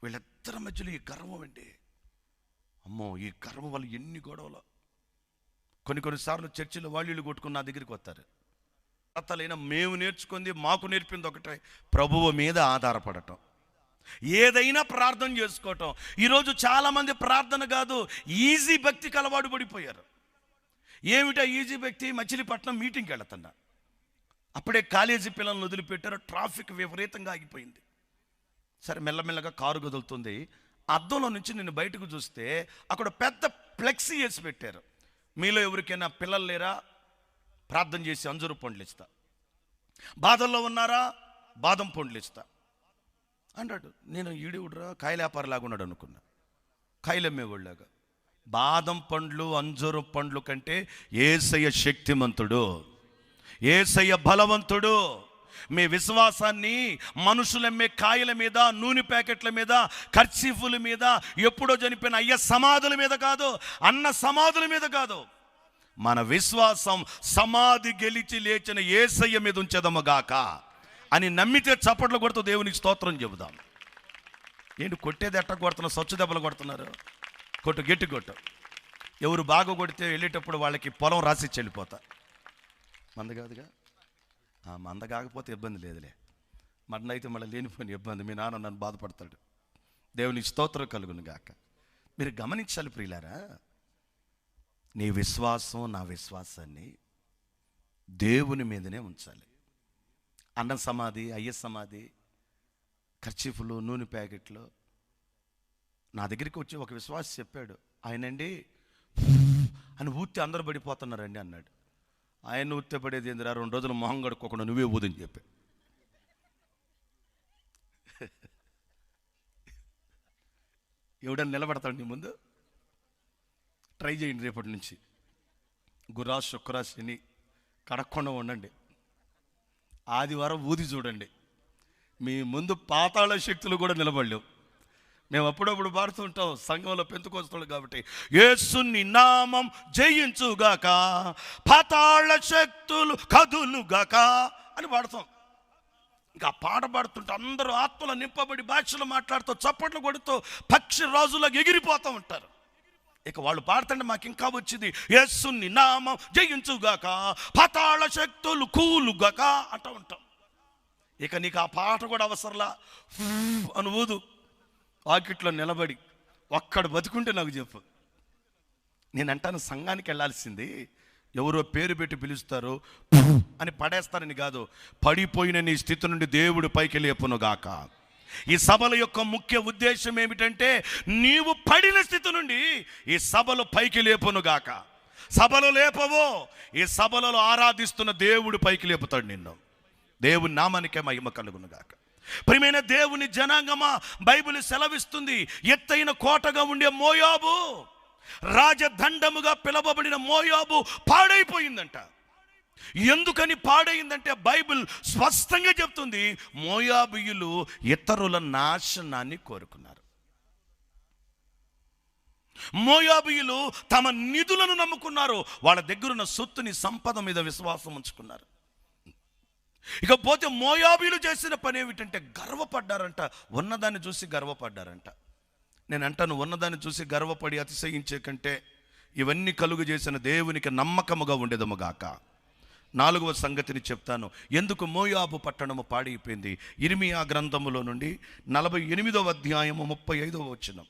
వీళ్ళిద్దరి మధ్యలో ఈ గర్వం అండి, అమ్మో, ఈ గర్వం వల్ల ఎన్ని గొడవలు. కొన్నిసార్లు చర్చిలో వాళ్ళు కొట్టుకుని నా దగ్గరికి వస్తారు. భర్తలైనా మేము నేర్చుకుంది, మాకు నేర్పింది ఒకటే, ప్రభువు మీద ఆధారపడటం, ఏదైనా ప్రార్థన చేసుకోవటం. ఈరోజు చాలామంది ప్రార్థన కాదు, ఈజీ భక్తికి అలవాటు పడిపోయారు. ఏమిటా ఈజీ భక్తి? మచిలీపట్నం మీటింగ్కి వెళుతున్నా, అప్పుడే కాలేజీ పిల్లలను వదిలిపెట్టారు, ట్రాఫిక్ విపరీతంగా ఆగిపోయింది. సరే మెల్లమెల్లగా కారు కదులుతుంది. అద్దంలో నుంచి నేను బయటకు చూస్తే అక్కడ పెద్ద ఫ్లెక్సీ వేసి పెట్టారు, మీలో ఎవరికైనా పిల్లలు లేరా, ప్రార్థన చేసి అంజూరు పండ్లు ఇస్తా, బాధల్లో ఉన్నారా, బాదం పండ్లు ఇస్తా అన్నాడు. నేను ఈడివుడ్రా కాయల వ్యాపారలాగా ఉన్నాడు అనుకున్నా, కాయలమ్మేవాళ్ళలాగా. బాదం పండ్లు అంజూరు పండ్లు కంటే యేసయ్య శక్తిమంతుడు, యేసయ్య బలవంతుడు. మీ విశ్వాసాన్ని మనుషులమ్మే కాయల మీద, నూనె ప్యాకెట్ల మీద, కర్చీఫుల మీద, ఎప్పుడో చనిపోయిన అయ్య సమాధుల మీద కాదు, అన్న సమాధుల మీద కాదు, మన విశ్వాసం సమాధి గెలిచి లేచిన యేసయ్య మీద ఉంచెదముగాక అని నమ్మితే చప్పట్లు కొడుతూ దేవునికి స్తోత్రం చెబుదాం. ఏంటి కొట్టేది ఎట్ట కొడుతున్నారు? స్వచ్ఛ దెబ్బలు కొడుతున్నారు. కొట్టు, గట్టి కొట్టు. ఎవరు బాగా కొడితే వెళ్ళేటప్పుడు వాళ్ళకి పొలం రాసి చెల్లిపోతా. మంద కాదుగా, మంద కాకపోతే ఇబ్బంది లేదులే, మన్నైతే మళ్ళీ లేనిపోయిన ఇబ్బంది, మీ నాన్న నన్ను బాధపడతాడు. దేవునికి స్తోత్రం కలుగును గాక. మీరు గమనించాలి ప్రియులారా, నీ విశ్వాసం నా విశ్వాసాన్ని దేవుని మీదనే ఉంచాలి. అన్న సమాధి, అయ్య సమాధి, కర్చీఫులు, నూనె ప్యాకెట్లు. నా దగ్గరికి వచ్చి ఒక విశ్వాసి చెప్పాడు, ఆయనండి అని ఊత్తి అందరూ పడిపోతున్నారండి అన్నాడు. ఆయన ఊత్తే పడేది ఏందిరా, 2 రోజులు మొహం కడుక్కోకుండా నువ్వే ఊదని చెప్పా. ఎవడన్నా నిలబడతాడు నీ ముందు? ట్రై చేయండి రేపటి నుంచి. గురా, శుక్ర, శని కడక్కుండా ఉండండి, ఆదివారం ఊది చూడండి, మీ ముందు పాతాళ శక్తులు కూడా నిలబడలేవు. మేము అప్పుడప్పుడు పాడుతుంటాం సంఘంలో, పెంతుకొస్తాడు కాబట్టి, యేసుని నామం జయించుగాక, పాతాళ శక్తులు కదులుగాక అని పాడతాం. ఇంకా పాట పాడుతుంటే అందరూ ఆత్మలో నింపబడి భాషలు మాట్లాడుతూ చప్పట్లు కొడుతూ పక్షి రాజులకు ఎగిరిపోతూ ఉంటారు. ఇక వాళ్ళు పాడుతుంటే మాకు ఇంకా వచ్చింది, యేసుని నామం జయించుగాక, పాతాళ శక్తులు కూలుగాక అంటూ ఉంటాం. ఇక నీకు ఆ పాట కూడా అవసరంలా, అని ఊదు, వాకిట్లో నిలబడి ఒక్కడు బతుకుంటే నాకు చెప్పు. నేను అంటాను, సంఘానికి వెళ్ళాల్సింది ఎవరో పేరు పెట్టి పిలుస్తారు అని పడేస్తారని కాదు, పడిపోయిన నీ స్థితి నుండి దేవుడు పైకి లేపునుగాక. ఈ సభల యొక్క ముఖ్య ఉద్దేశం ఏమిటంటే, నీవు పడిన స్థితి నుండి ఈ సభలు పైకి లేపునుగాక. సభలు లేపవో, ఈ సభలలో ఆరాధిస్తున్న దేవుడు పైకి లేపుతాడు నిన్ను. దేవుని నామానికే మహిమ కలుగునుగాక. ప్రియమైన దేవుని జనాంగమా, బైబిల్ సెలవిస్తుంది, ఎత్తైన కోటగా ఉండే మోయాబు, రాజదండముగా పిలవబడిన మోయాబు పాడైపోయిందంట. ఎందుకని పాడైందంటే బైబిల్ స్పష్టంగా చెప్తుంది, మోయాబీయులు ఇతరుల నాశనాన్ని కోరుకున్నారు. మోయాబీయులు తమ నిధులను నమ్ముకున్నారు, వాళ్ళ దగ్గరున్న సొత్తుని, సంపద మీద విశ్వాసం ఉంచుకున్నారు. ఇకపోతే మోయాబీలు చేసిన పని ఏమిటంటే గర్వపడ్డారంట, ఉన్నదాన్ని చూసి గర్వపడ్డారంట. నేను అంటాను, ఉన్నదాన్ని చూసి గర్వపడి అతిశయించే కంటే ఇవన్నీ కలుగు చేసిన దేవునికి నమ్మకముగా ఉండేదముగాక. 4వ సంగతిని చెప్తాను, ఎందుకు మోయాబు పట్టణము పాడైపోయింది. ఇర్మియా గ్రంథములో నుండి 48వ అధ్యాయము 35వ వచనం.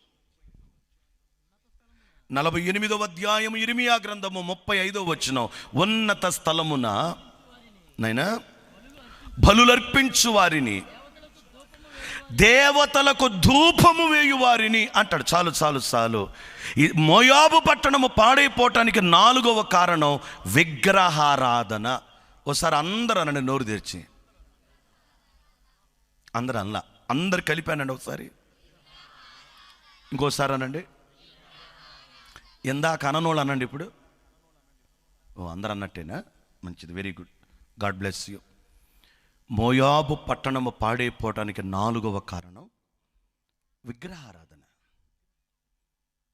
48వ అధ్యాయం ఇర్మియా గ్రంథము 35వ వచనం. ఉన్నత స్థలమున నైనా బలులర్పించు వారిని, దేవతలకు ధూపము వేయు వారిని అంటాడు. చాలు చాలు చాలు. ఈ మోయాబు పట్టణము పాడైపోవటానికి 4వ కారణం విగ్రహారాధన. ఒకసారి అందరూ అనండి, నోరు తెరిచి. అందరూ అనలా, అందరు కలిపానండి ఒకసారి. ఇంకోసారి అనండి. ఎందాక అననోళ్ళు అనండి ఇప్పుడు. అందరు అన్నట్టేనా? మంచిది, very good, god bless you. Moab పట్టణము పాడైపోవటానికి 4వ కారణం విగ్రహారాధన.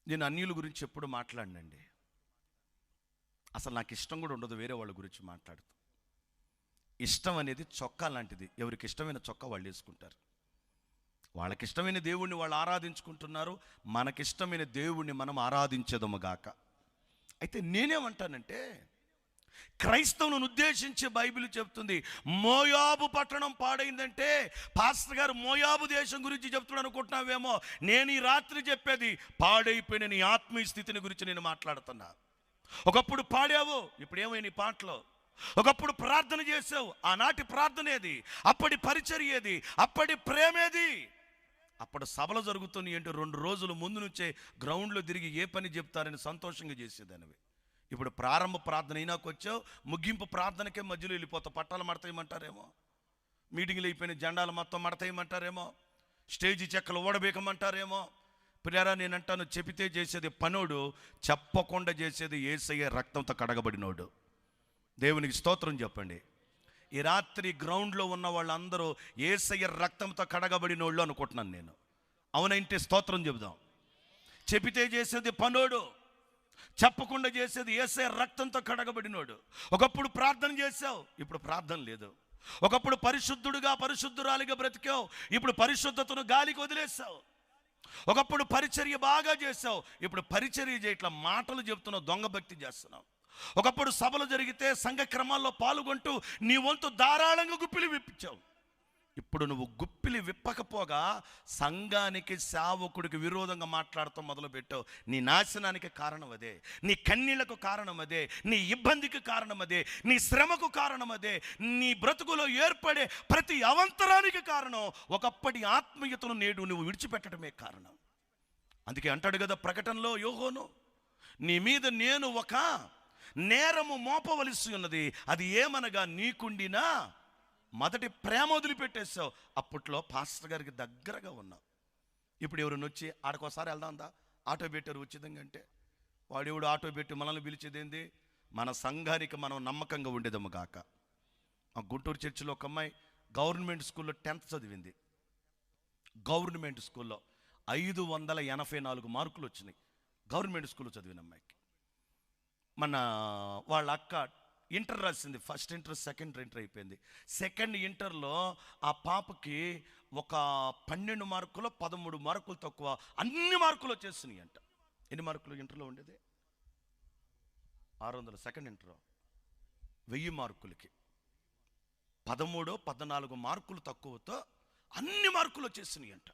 నేను అన్యుల గురించి ఎప్పుడు మాట్లాడినండి. అసలు నాకు ఇష్టం కూడా ఉండదు వేరే వాళ్ళ గురించి మాట్లాడుతూ. ఇష్టం అనేది చొక్కా లాంటిది. ఎవరికి ఇష్టమైన చొక్కా వాళ్ళు వేసుకుంటారు. వాళ్ళకి ఇష్టమైన దేవుణ్ణి వాళ్ళు ఆరాధించుకుంటున్నారు. మనకిష్టమైన దేవుణ్ణి మనం ఆరాధించేదముగాక. అయితే నేనేమంటానంటే, క్రైస్తవులను ఉద్దేశించి బైబిల్ చెప్తుంది, మోయాబు పట్టణం పాడైందంటే పాస్టర్ గారు మోయాబు దేశం గురించి చెప్తున్నాడు అనుకుంటున్నావేమో. నేను ఈ రాత్రి చెప్పేది పాడైపోయిన నీ ఆత్మీయ స్థితిని గురించి నేను మాట్లాడుతున్నా. ఒకప్పుడు పాడావు, ఇప్పుడు ఏమైనా నీ పాటలో. ఒకప్పుడు ప్రార్థన చేసావు, ఆనాటి ప్రార్థన ఏది? అప్పటి పరిచర్య ఏది? అప్పటి ప్రేమేది? అప్పుడు సభలు జరుగుతున్నాయి అంటే 2 రోజుల ముందు నుంచే గ్రౌండ్లో తిరిగి ఏ పని చెప్తారని సంతోషంగా చేసేదానివి. ఇప్పుడు ప్రారంభ ప్రార్థన అయినాకు వచ్చావు, ముగింపు ప్రార్థనకే మధ్యలో వెళ్ళిపోతావు. పట్టాలు మడతాయమంటారేమో, మీటింగ్లు అయిపోయిన జెండాలు మొత్తం మడతాయమంటారేమో, స్టేజీ చెక్కలు ఓడబేకమంటారేమో. ప్రియరా, నేనంటాను, చెబితే చేసేది పనోడు, చెప్పకుండా చేసేది యేసయ్య రక్తంతో కడగబడినోడు. దేవునికి స్తోత్రం చెప్పండి. ఈ రాత్రి గ్రౌండ్లో ఉన్న వాళ్ళందరూ యేసయ్య రక్తంతో కడగబడినోళ్ళు అనుకుంటున్నాను నేను. అవునంటే స్తోత్రం చెబుదాం. చెబితే చేసేది పనోడు, చెప్పకుండా చేసేది యేసయ్య రక్తంతో కడగబడినోడు. ఒకప్పుడు ప్రార్థన చేసావు, ఇప్పుడు ప్రార్థన లేదు. ఒకప్పుడు పరిశుద్ధుడుగా పరిశుద్ధురాలిగా బ్రతికావు, ఇప్పుడు పరిశుద్ధతను గాలికి వదిలేసావు. ఒకప్పుడు పరిచర్య బాగా చేసావు, ఇప్పుడు పరిచర్య చేయట్లా, మాటలు చెప్తున్నావు, దొంగ భక్తి చేస్తున్నావు. ఒకప్పుడు సభలు జరిగితే సంఘ క్రమాల్లో పాల్గొంటూ నీ వంతు ధారాళంగా గుప్పిలి విప్పించావు. ఇప్పుడు నువ్వు గుప్పిలి విప్పకపోగా సంఘానికి సేవకుడికి విరోధంగా మాట్లాడటం మొదలుపెట్టావు. నీ నాశనానికి కారణం అదే, నీ కన్నీళ్లకు కారణం అదే, నీ ఇబ్బందికి కారణం అదే, నీ శ్రమకు కారణం అదే, నీ బ్రతుకులో ఏర్పడే ప్రతి అవంతరానికి కారణం ఒకప్పటి ఆత్మీయతను నేడు నువ్వు విడిచిపెట్టడమే కారణం. అందుకే అంటాడు కదా ప్రకటనలో యోహోను, నీ మీద నేను ఒక నేరము మోపవలసి ఉన్నది, అది ఏమనగా నీకుండినా మొదటి ప్రేమ వదిలిపెట్టేసావు. అప్పట్లో పాస్టర్ గారికి దగ్గరగా ఉన్నావు. ఇప్పుడు ఎవరిని వచ్చి ఆడకోసారి వెళ్దాందా, ఆటో పెట్టారు ఉచితంగా అంటే వాడెవడు ఆటో పెట్టి మనల్ని పిలిచేదేంది? మన సంఘానికి మనం నమ్మకంగా ఉండేదమ్మ కాక. మా గుంటూరు చర్చిలో ఒక అమ్మాయి గవర్నమెంట్ స్కూల్లో 10th చదివింది. గవర్నమెంట్ స్కూల్లో 584 మార్కులు వచ్చినాయి. గవర్నమెంట్ స్కూల్లో చదివిన అమ్మాయికి. మన వాళ్ళ అక్క ఇంటర్ రాసింది. ఫస్ట్ ఇంటర్, సెకండ్ ఇంటర్ అయిపోయింది. సెకండ్ ఇంటర్లో ఆ పాపకి ఒక 12 మార్కులు 13 మార్కులు తక్కువ, అన్ని మార్కులు వచ్చేసినాయి అంట. ఎన్ని మార్కులు ఇంటర్లో ఉండేది? 600. సెకండ్ ఇంటర్ 1000 మార్కులకి 13, 14 మార్కులు తక్కువతో అన్ని మార్కులు వచ్చేసినాయి అంట.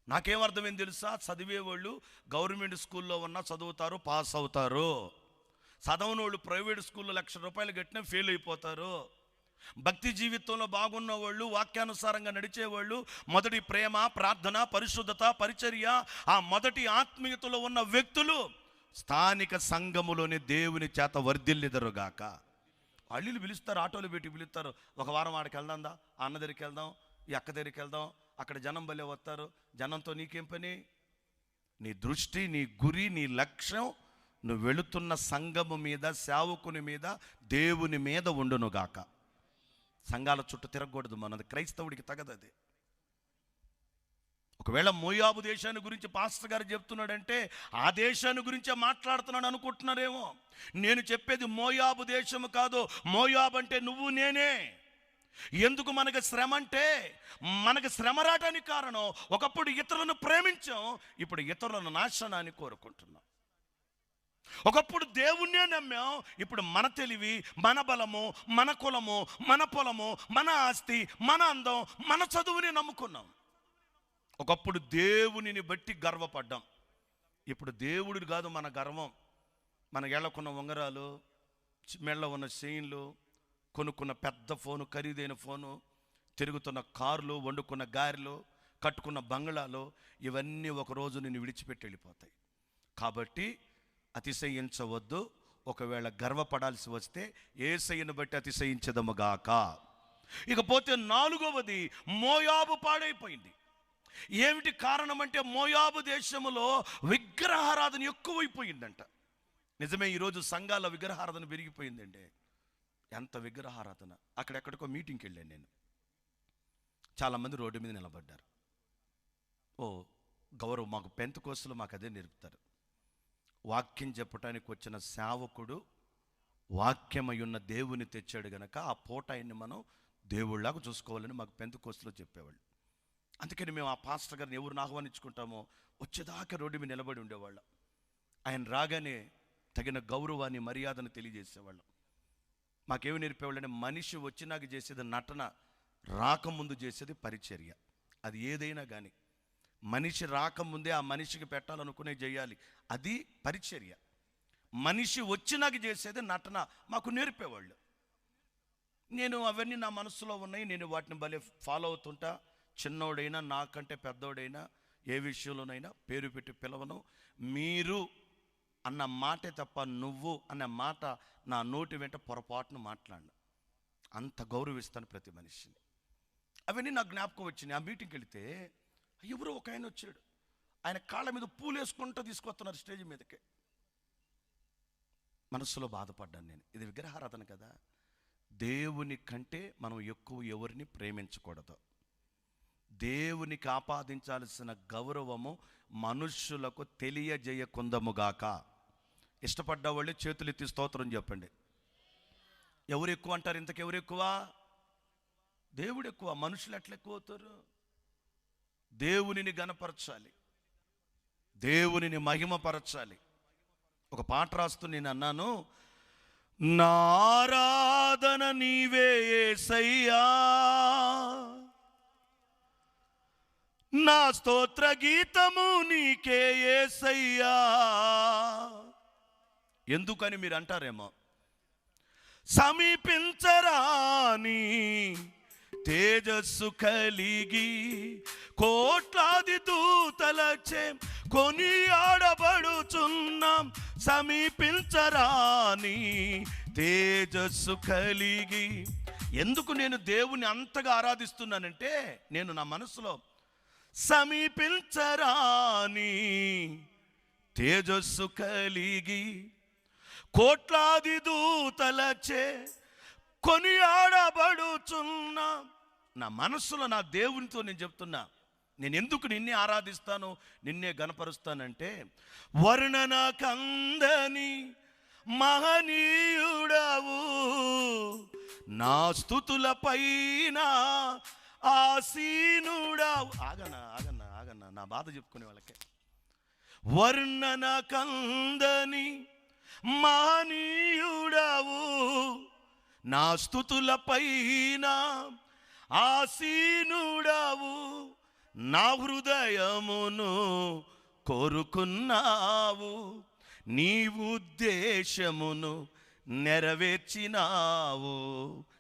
నాకేమర్థమైంది తెలుసా? చదివేవాళ్ళు గవర్నమెంట్ స్కూల్లో ఉన్నా చదువుతారు, పాస్ అవుతారు. చదవనోళ్ళు ప్రైవేట్ స్కూల్లో ₹1,00,000 కట్టినా ఫెయిల్ అయిపోతారు. భక్తి జీవితంలో బాగున్న వాళ్ళు, వాక్యానుసారంగా నడిచేవాళ్ళు, మొదటి ప్రేమ, ప్రార్థన, పరిశుద్ధత, పరిచర్య, ఆ మొదటి ఆత్మీయతలో ఉన్న వ్యక్తులు స్థానిక సంఘములోని దేవుని చేత వర్ధిల్లిదరుగాక. అల్లులు పిలుస్తారు, ఆటోలు పెట్టి పిలుస్తారు. ఒక వారం ఆడికి వెళ్దాందా, ఆ అన్న దగ్గరికి వెళ్దాం, ఈ అక్క దగ్గరికి వెళ్దాం, అక్కడ జనం భలే వస్తారు. జనంతో నీకేం పని? నీ దృష్టి, నీ గురి, నీ లక్ష్యం నువ్వు వెళుతున్న సంఘము మీద, సేవకుని మీద, దేవుని మీద ఉండునుగాక. సంఘాల చుట్టూ తిరగకూడదు. మనది క్రైస్తవుడికి తగదది. ఒకవేళ మోయాబు దేశాన్ని గురించి పాస్టర్ గారు చెప్తున్నాడంటే ఆ దేశాన్ని గురించే మాట్లాడుతున్నాడు అనుకుంటున్నారేమో. నేను చెప్పేది మోయాబు దేశము కాదు. మోయాబు అంటే నువ్వు నేనే. ఎందుకు మనకు శ్రమ అంటే, మనకు శ్రమ రావడానికి కారణం ఒకప్పుడు ఇతరులను ప్రేమించాం, ఇప్పుడు ఇతరులను నాశనాన్ని కోరుకుంటున్నాం. ఒకప్పుడు దేవుణ్ణే నమ్మాం, ఇప్పుడు మన తెలివి, మన బలము, మన కులము, మన పొలము, మన ఆస్తి, మన అందం, మన చదువుని నమ్ముకున్నాం. ఒకప్పుడు దేవునిని బట్టి గర్వపడ్డాం, ఇప్పుడు దేవుడు కాదు మన గర్వం. మన ఏళ్ళకున్న ఉంగరాలు, మెళ్ళ ఉన్న చైన్లు, కొనుక్కున్న పెద్ద ఫోను, ఖరీదైన ఫోను, తిరుగుతున్న కార్లు, వండుకున్న గారెలు, కట్టుకున్న బంగ్లాలో ఇవన్నీ ఒకరోజు నిన్ను విడిచిపెట్టి వెళ్ళిపోతాయి. కాబట్టి అతిశయించవద్దు. ఒకవేళ గర్వపడాల్సి వస్తే యేసయ్యను బట్టి అతిశయించదముగాక. ఇకపోతే 4వది, మోయాబు పాడైపోయింది. ఏమిటి కారణం అంటే మోయాబు దేశములో విగ్రహారాధన ఎక్కువైపోయిందంట. నిజమే, ఈరోజు సంఘాల విగ్రహారాధన పెరిగిపోయిందండి. ఎంత విగ్రహారాధన! అక్కడెక్కడికో మీటింగ్కి వెళ్ళాను నేను. చాలామంది రోడ్డు మీద నిలబడ్డారు. గౌరవం, మాకు పెంతెకోస్తులు మాకు అదే నేర్పుతారు. వాక్యం చెప్పడానికి వచ్చిన సేవకుడు వాక్యమయ్యున్న దేవుని తెచ్చాడు గనక ఆ పూట ఆయన్ని మనం దేవుళ్ళలాగా చూసుకోవాలని మాకు పెంతెకోస్తులో చెప్పేవాళ్ళు. అందుకని మేము ఆ పాస్టర్ గారిని ఎవరిని ఆహ్వానించుకుంటామో వచ్చేదాకా రోడ్డు మీద నిలబడి ఉండేవాళ్ళం. ఆయన రాగానే తగిన గౌరవాన్ని, మర్యాదను తెలియజేసేవాళ్ళం. మాకేమి నేర్పేవాళ్ళంటే మనిషి వచ్చినాక చేసేది నటన, రాకముందు చేసేది పరిచర్య. అది ఏదైనా కానీ మనిషి రాకముందే ఆ మనిషికి పెట్టాలనుకునే చేయాలి, అది పరిచర్య. మనిషి వచ్చినాక చేసేది నటన మాకు నేర్పేవాళ్ళు. నేను అవన్నీ నా మనసులో ఉన్నాయి, నేను వాటిని భలే ఫాలో అవుతుంటా. చిన్నోడైనా నాకంటే పెద్దోడైనా ఏ విషయంలోనైనా పేరు పెట్టి పిలవను. మీరు అన్న మాటే తప్ప నువ్వు అన్న మాట నా నోటి వెంట పొరపాటును మాట్లాడను. అంత గౌరవిస్తాను ప్రతి మనిషిని. అవన్నీ నాకు జ్ఞాపకం వచ్చినాయి. ఆ మీటింగ్కి వెళితే ఎవరో ఒక ఆయన వచ్చాడు. ఆయన కాళ్ళ మీద పూలు వేసుకుంటూ తీసుకొస్తున్నారు స్టేజ్ మీదకే. మనస్సులో బాధపడ్డాను నేను. ఇది విగ్రహారాధన కదా. దేవుని కంటే మనం ఎక్కువ ఎవరిని ప్రేమించకూడదు. దేవునికి ఆపాదించాల్సిన గౌరవము మనుష్యులకు తెలియజేయకుందముగాక. ఇష్టపడ్డ వాళ్ళే చేతులు ఎత్తి స్తోత్రం చెప్పండి. ఎవరు ఎక్కువ అంటారు? ఇంతకెవరు ఎక్కువ? దేవుడు ఎక్కువ. మనుషులు ఎట్లా ఎక్కువ అవుతారు? దేవునిని గణపరచాలి, దేవునిని మహిమపరచాలి. ఒక పాట రాస్తూ నేను అన్నాను, నా ఆరాధన నీవే యేసయ్యా, నా స్తోత్ర గీతము నీకే యేసయ్యా. ఎందుకని మీరు అంటారేమో, సమీపించరాని తేజస్సు కలిగి కోట్లాది దూతలచే కొనియాడబడుచున్నాం. సమీపించరాని తేజస్సు కలిగి. ఎందుకు నేను దేవుని అంతగా ఆరాధిస్తున్నానంటే, నేను నా మనసులో సమీపించరాని తేజస్సు కలిగి కోట్లాది దూతలచే కొనియాడబడుచున్నా. నా మనస్సులో నా దేవునితో నేను చెప్తున్నా, నేను ఎందుకు నిన్నే ఆరాధిస్తాను, నిన్నే గణపరుస్తానంటే, వర్ణన కందని మహనీయుడవు, నా స్తుతుల పైన ఆసీనుడవు. ఆగన్నా నా బాధ చెప్పుకునే వాళ్ళకే. వర్ణన కందని మహనీయుడవు, నా స్తుతుల పైన ఆసీనుడవు, నా హృదయమును కోరుకున్నావు, నీ ఉద్దేశమును నెరవేర్చినావు.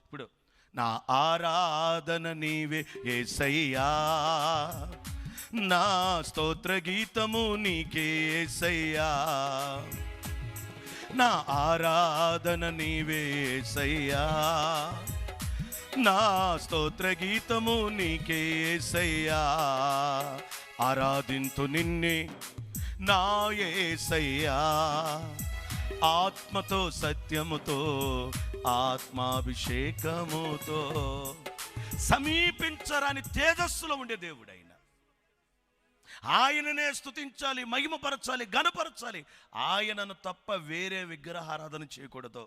ఇప్పుడు నా ఆరాధన నీవే యేసయ్యా, నా స్తోత్ర గీతము నీకే యేసయ్యా, నా ఆరాధన నీవే యేసయ్యా, నా స్తోత్ర గీతము నీకే యేసయ్యా. ఆరాధింతు నిన్నే నా యేసయ్యా, ఆత్మతో సత్యముతో ఆత్మాభిషేకముతో. సమీపించరాని తేజస్సులో ఉండే దేవుడు ఆయన. ఆయననే స్తుతించాలి, మహిమపరచాలి, ఘనపరచాలి. ఆయనను తప్ప వేరే విగ్రహారాధన చేయకూడదు.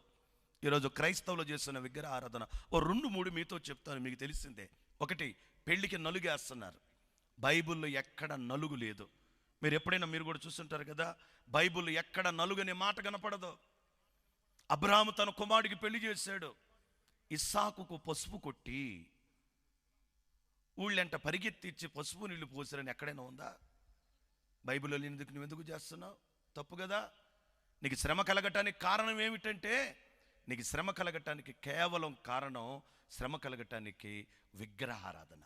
ఈరోజు క్రైస్తవులు చేస్తున్న విగ్రహారాధన 2-3 మీతో చెప్తాను, మీకు తెలిసిందే. ఒకటి, పెళ్లికి నలుగేస్తున్నారు. బైబిల్లో ఎక్కడ నలుగు లేదు. మీరు ఎప్పుడైనా మీరు కూడా చూస్తుంటారు కదా, బైబిల్లో ఎక్కడ నలుగనే మాట కనపడదు. అబ్రహాము తన కుమారుడికి పెళ్లి చేశాడు. ఇస్సాకుకు పసుపు కొట్టి ఊళ్ళంట పరిగెత్తిచ్చి పసుపు నీళ్లు పోసారని ఎక్కడైనా ఉందా? బైబిల్లో లేనిందుకు నువ్వు ఎందుకు చేస్తున్నావు? తప్పు కదా. నీకు శ్రమ కలగటానికి కారణం ఏమిటంటే, నీకు శ్రమ కలగటానికి కేవలం కారణం, శ్రమ కలగటానికి విగ్రహారాధన.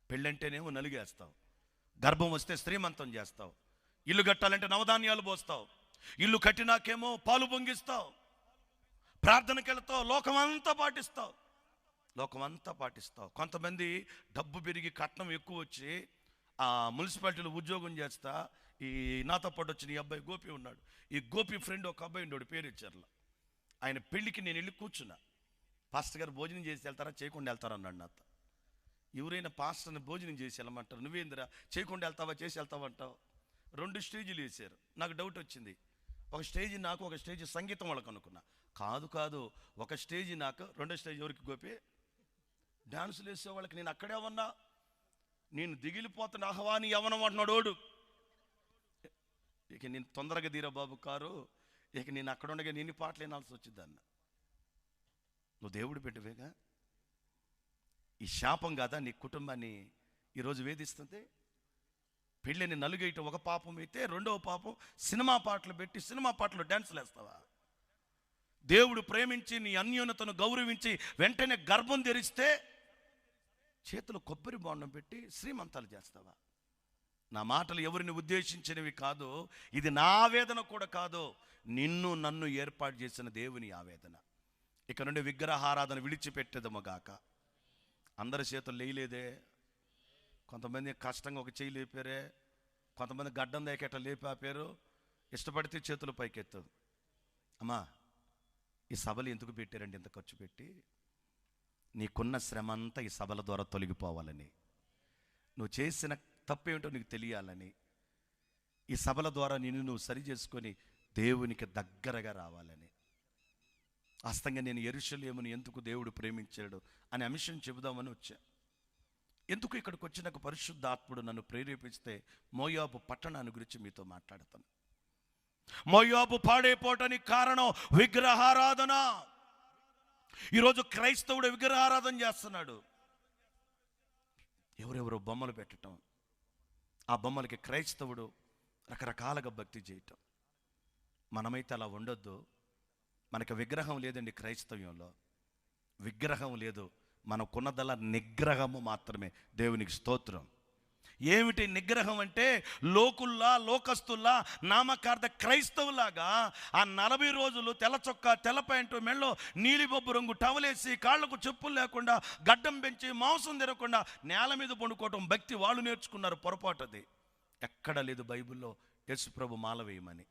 పెళ్ళంటేనేమో నలుగేస్తావు, గర్భం వస్తే శ్రీమంతం చేస్తావు, ఇల్లు కట్టాలంటే నవధాన్యాలు పోస్తావు, ఇల్లు కట్టినాకేమో పాలు పొంగిస్తావు, ప్రార్థనకి వెళ్తావు, లోకమంతా పాటిస్తావు. కొంతమంది డబ్బు పెరిగి కట్నం ఎక్కువ వచ్చి ఆ మున్సిపాలిటీలో ఉద్యోగం చేస్తా, ఈ నాతో పాటు వచ్చిన ఈ అబ్బాయి గోపి ఉన్నాడు, ఈ గోపి ఫ్రెండ్ ఒక అబ్బాయి ఉన్నాడు పేరు ఇచ్చారులా. ఆయన పెళ్ళికి నేను వెళ్ళి కూర్చున్నా. పాస్టర్ గారు భోజనం చేసి వెళ్తారా చేయకుండా వెళ్తారా అన్నాడు నాతో. ఎవరైనా పాస్టర్ని భోజనం చేసి వెళ్ళమంటారు, నువ్వేందిరా చేయకుండా వెళ్తావా చేసి వెళ్తావా అంటావు. 2 స్టేజీలు వేసారు. నాకు డౌట్ వచ్చింది, ఒక స్టేజీ నాకు, ఒక స్టేజీ సంగీతం వాళ్ళకు అనుకున్నా. కాదు, ఒక స్టేజీ నాకు, 2వ స్టేజ్ ఎవరికి గోపి డాన్సులు వేసే వాళ్ళకి. నేను అక్కడే ఉన్నా, నేను దిగిలిపోతున్న ఆహ్వాని యవనం అంటున్నాడు ఓడు. ఇక నేను తొందరగా తీరా బాబు కారు, ఇక నేను అక్కడ ఉండగా నేను పాటలు వినాల్సి వచ్చింది అన్న. నువ్వు దేవుడు పెట్టవేగా, ఈ శాపం కాదా నీ కుటుంబాన్ని ఈరోజు వేధిస్తుంది? పెళ్ళిని నలుగేయటం ఒక పాపం అయితే, 2వ పాపం సినిమా పాటలు పెట్టి సినిమా పాటలు డ్యాన్సులు వేస్తావా? దేవుడు ప్రేమించి నీ అన్యోన్యతను గౌరవించి వెంటనే గర్భం ధరిస్తే చేతులు కొబ్బరి బొండం పెట్టి శ్రీమంతాలు చేస్తావా? నా మాటలు ఎవరిని ఉద్దేశించినవి కాదు, ఇది నా ఆవేదన కూడా కాదు, నిన్ను నన్ను ఏర్పాటు చేసిన దేవుని ఆవేదన. ఇక నుండి విగ్రహారాధన విడిచిపెట్టేదము గాక. అందరి చేతులు లేయలేదే, కొంతమంది కష్టంగా ఒక చేయి లేపారే, కొంతమంది గడ్డం దాకేట లేపారు. ఇష్టపడితే చేతులు పైకెత్తదు. అమ్మా, ఈ సభలు ఎందుకు పెట్టారండి ఇంత ఖర్చు పెట్టి? నీకున్న శ్రమ అంతా ఈ సభల ద్వారా తొలగిపోవాలని, నువ్వు చేసిన తప్పేమిటో నీకు తెలియాలని, ఈ సభల ద్వారా నువ్వు సరి చేసుకొని దేవునికి దగ్గరగా రావాలని. వాస్తవంగా నేను యెరూషలేమును ఎందుకు దేవుడు ప్రేమించాడు అనే అంశం చెబుదామని వచ్చా. ఎందుకు ఇక్కడికి వచ్చినాక పరిశుద్ధాత్ముడు నన్ను ప్రేరేపిస్తే మోయాబు పట్టణాన్ని గురించి మీతో మాట్లాడతాను. మోయాబు పాడైపోవటానికి కారణం విగ్రహారాధన. ఈరోజు క్రైస్తవుడు విగ్రహారాధన చేస్తున్నాడు. ఎవరెవరో బొమ్మలు పెట్టడం, ఆ బొమ్మలకి క్రైస్తవుడు రకరకాలుగా భక్తి చేయటం. మనమైతే అలా ఉండొద్దు. మనకు విగ్రహం లేదండి క్రైస్తవ్యంలో, విగ్రహం లేదు, మనకున్నదల్లా నిగ్రహము మాత్రమే. దేవునికి స్తోత్రం. ఏమిటి నిగ్రహం అంటే, లోకస్తుల్లా నామకార్థ క్రైస్తవులాగా ఆ 40 రోజులు తెల్ల చొక్కా, తెల్ల ప్యాంటు, మెళ్ళో నీలిబొబ్బు రంగు టవలేసి, కాళ్లకు చెప్పులు లేకుండా, గడ్డం పెంచి, మాంసం తినకుండా నేల మీద పండుకోవటం భక్తి వాళ్ళు నేర్చుకున్నారు. పొరపాటు అది. ఎక్కడ లేదు బైబిల్లో యేసు ప్రభు మాల వేయమని.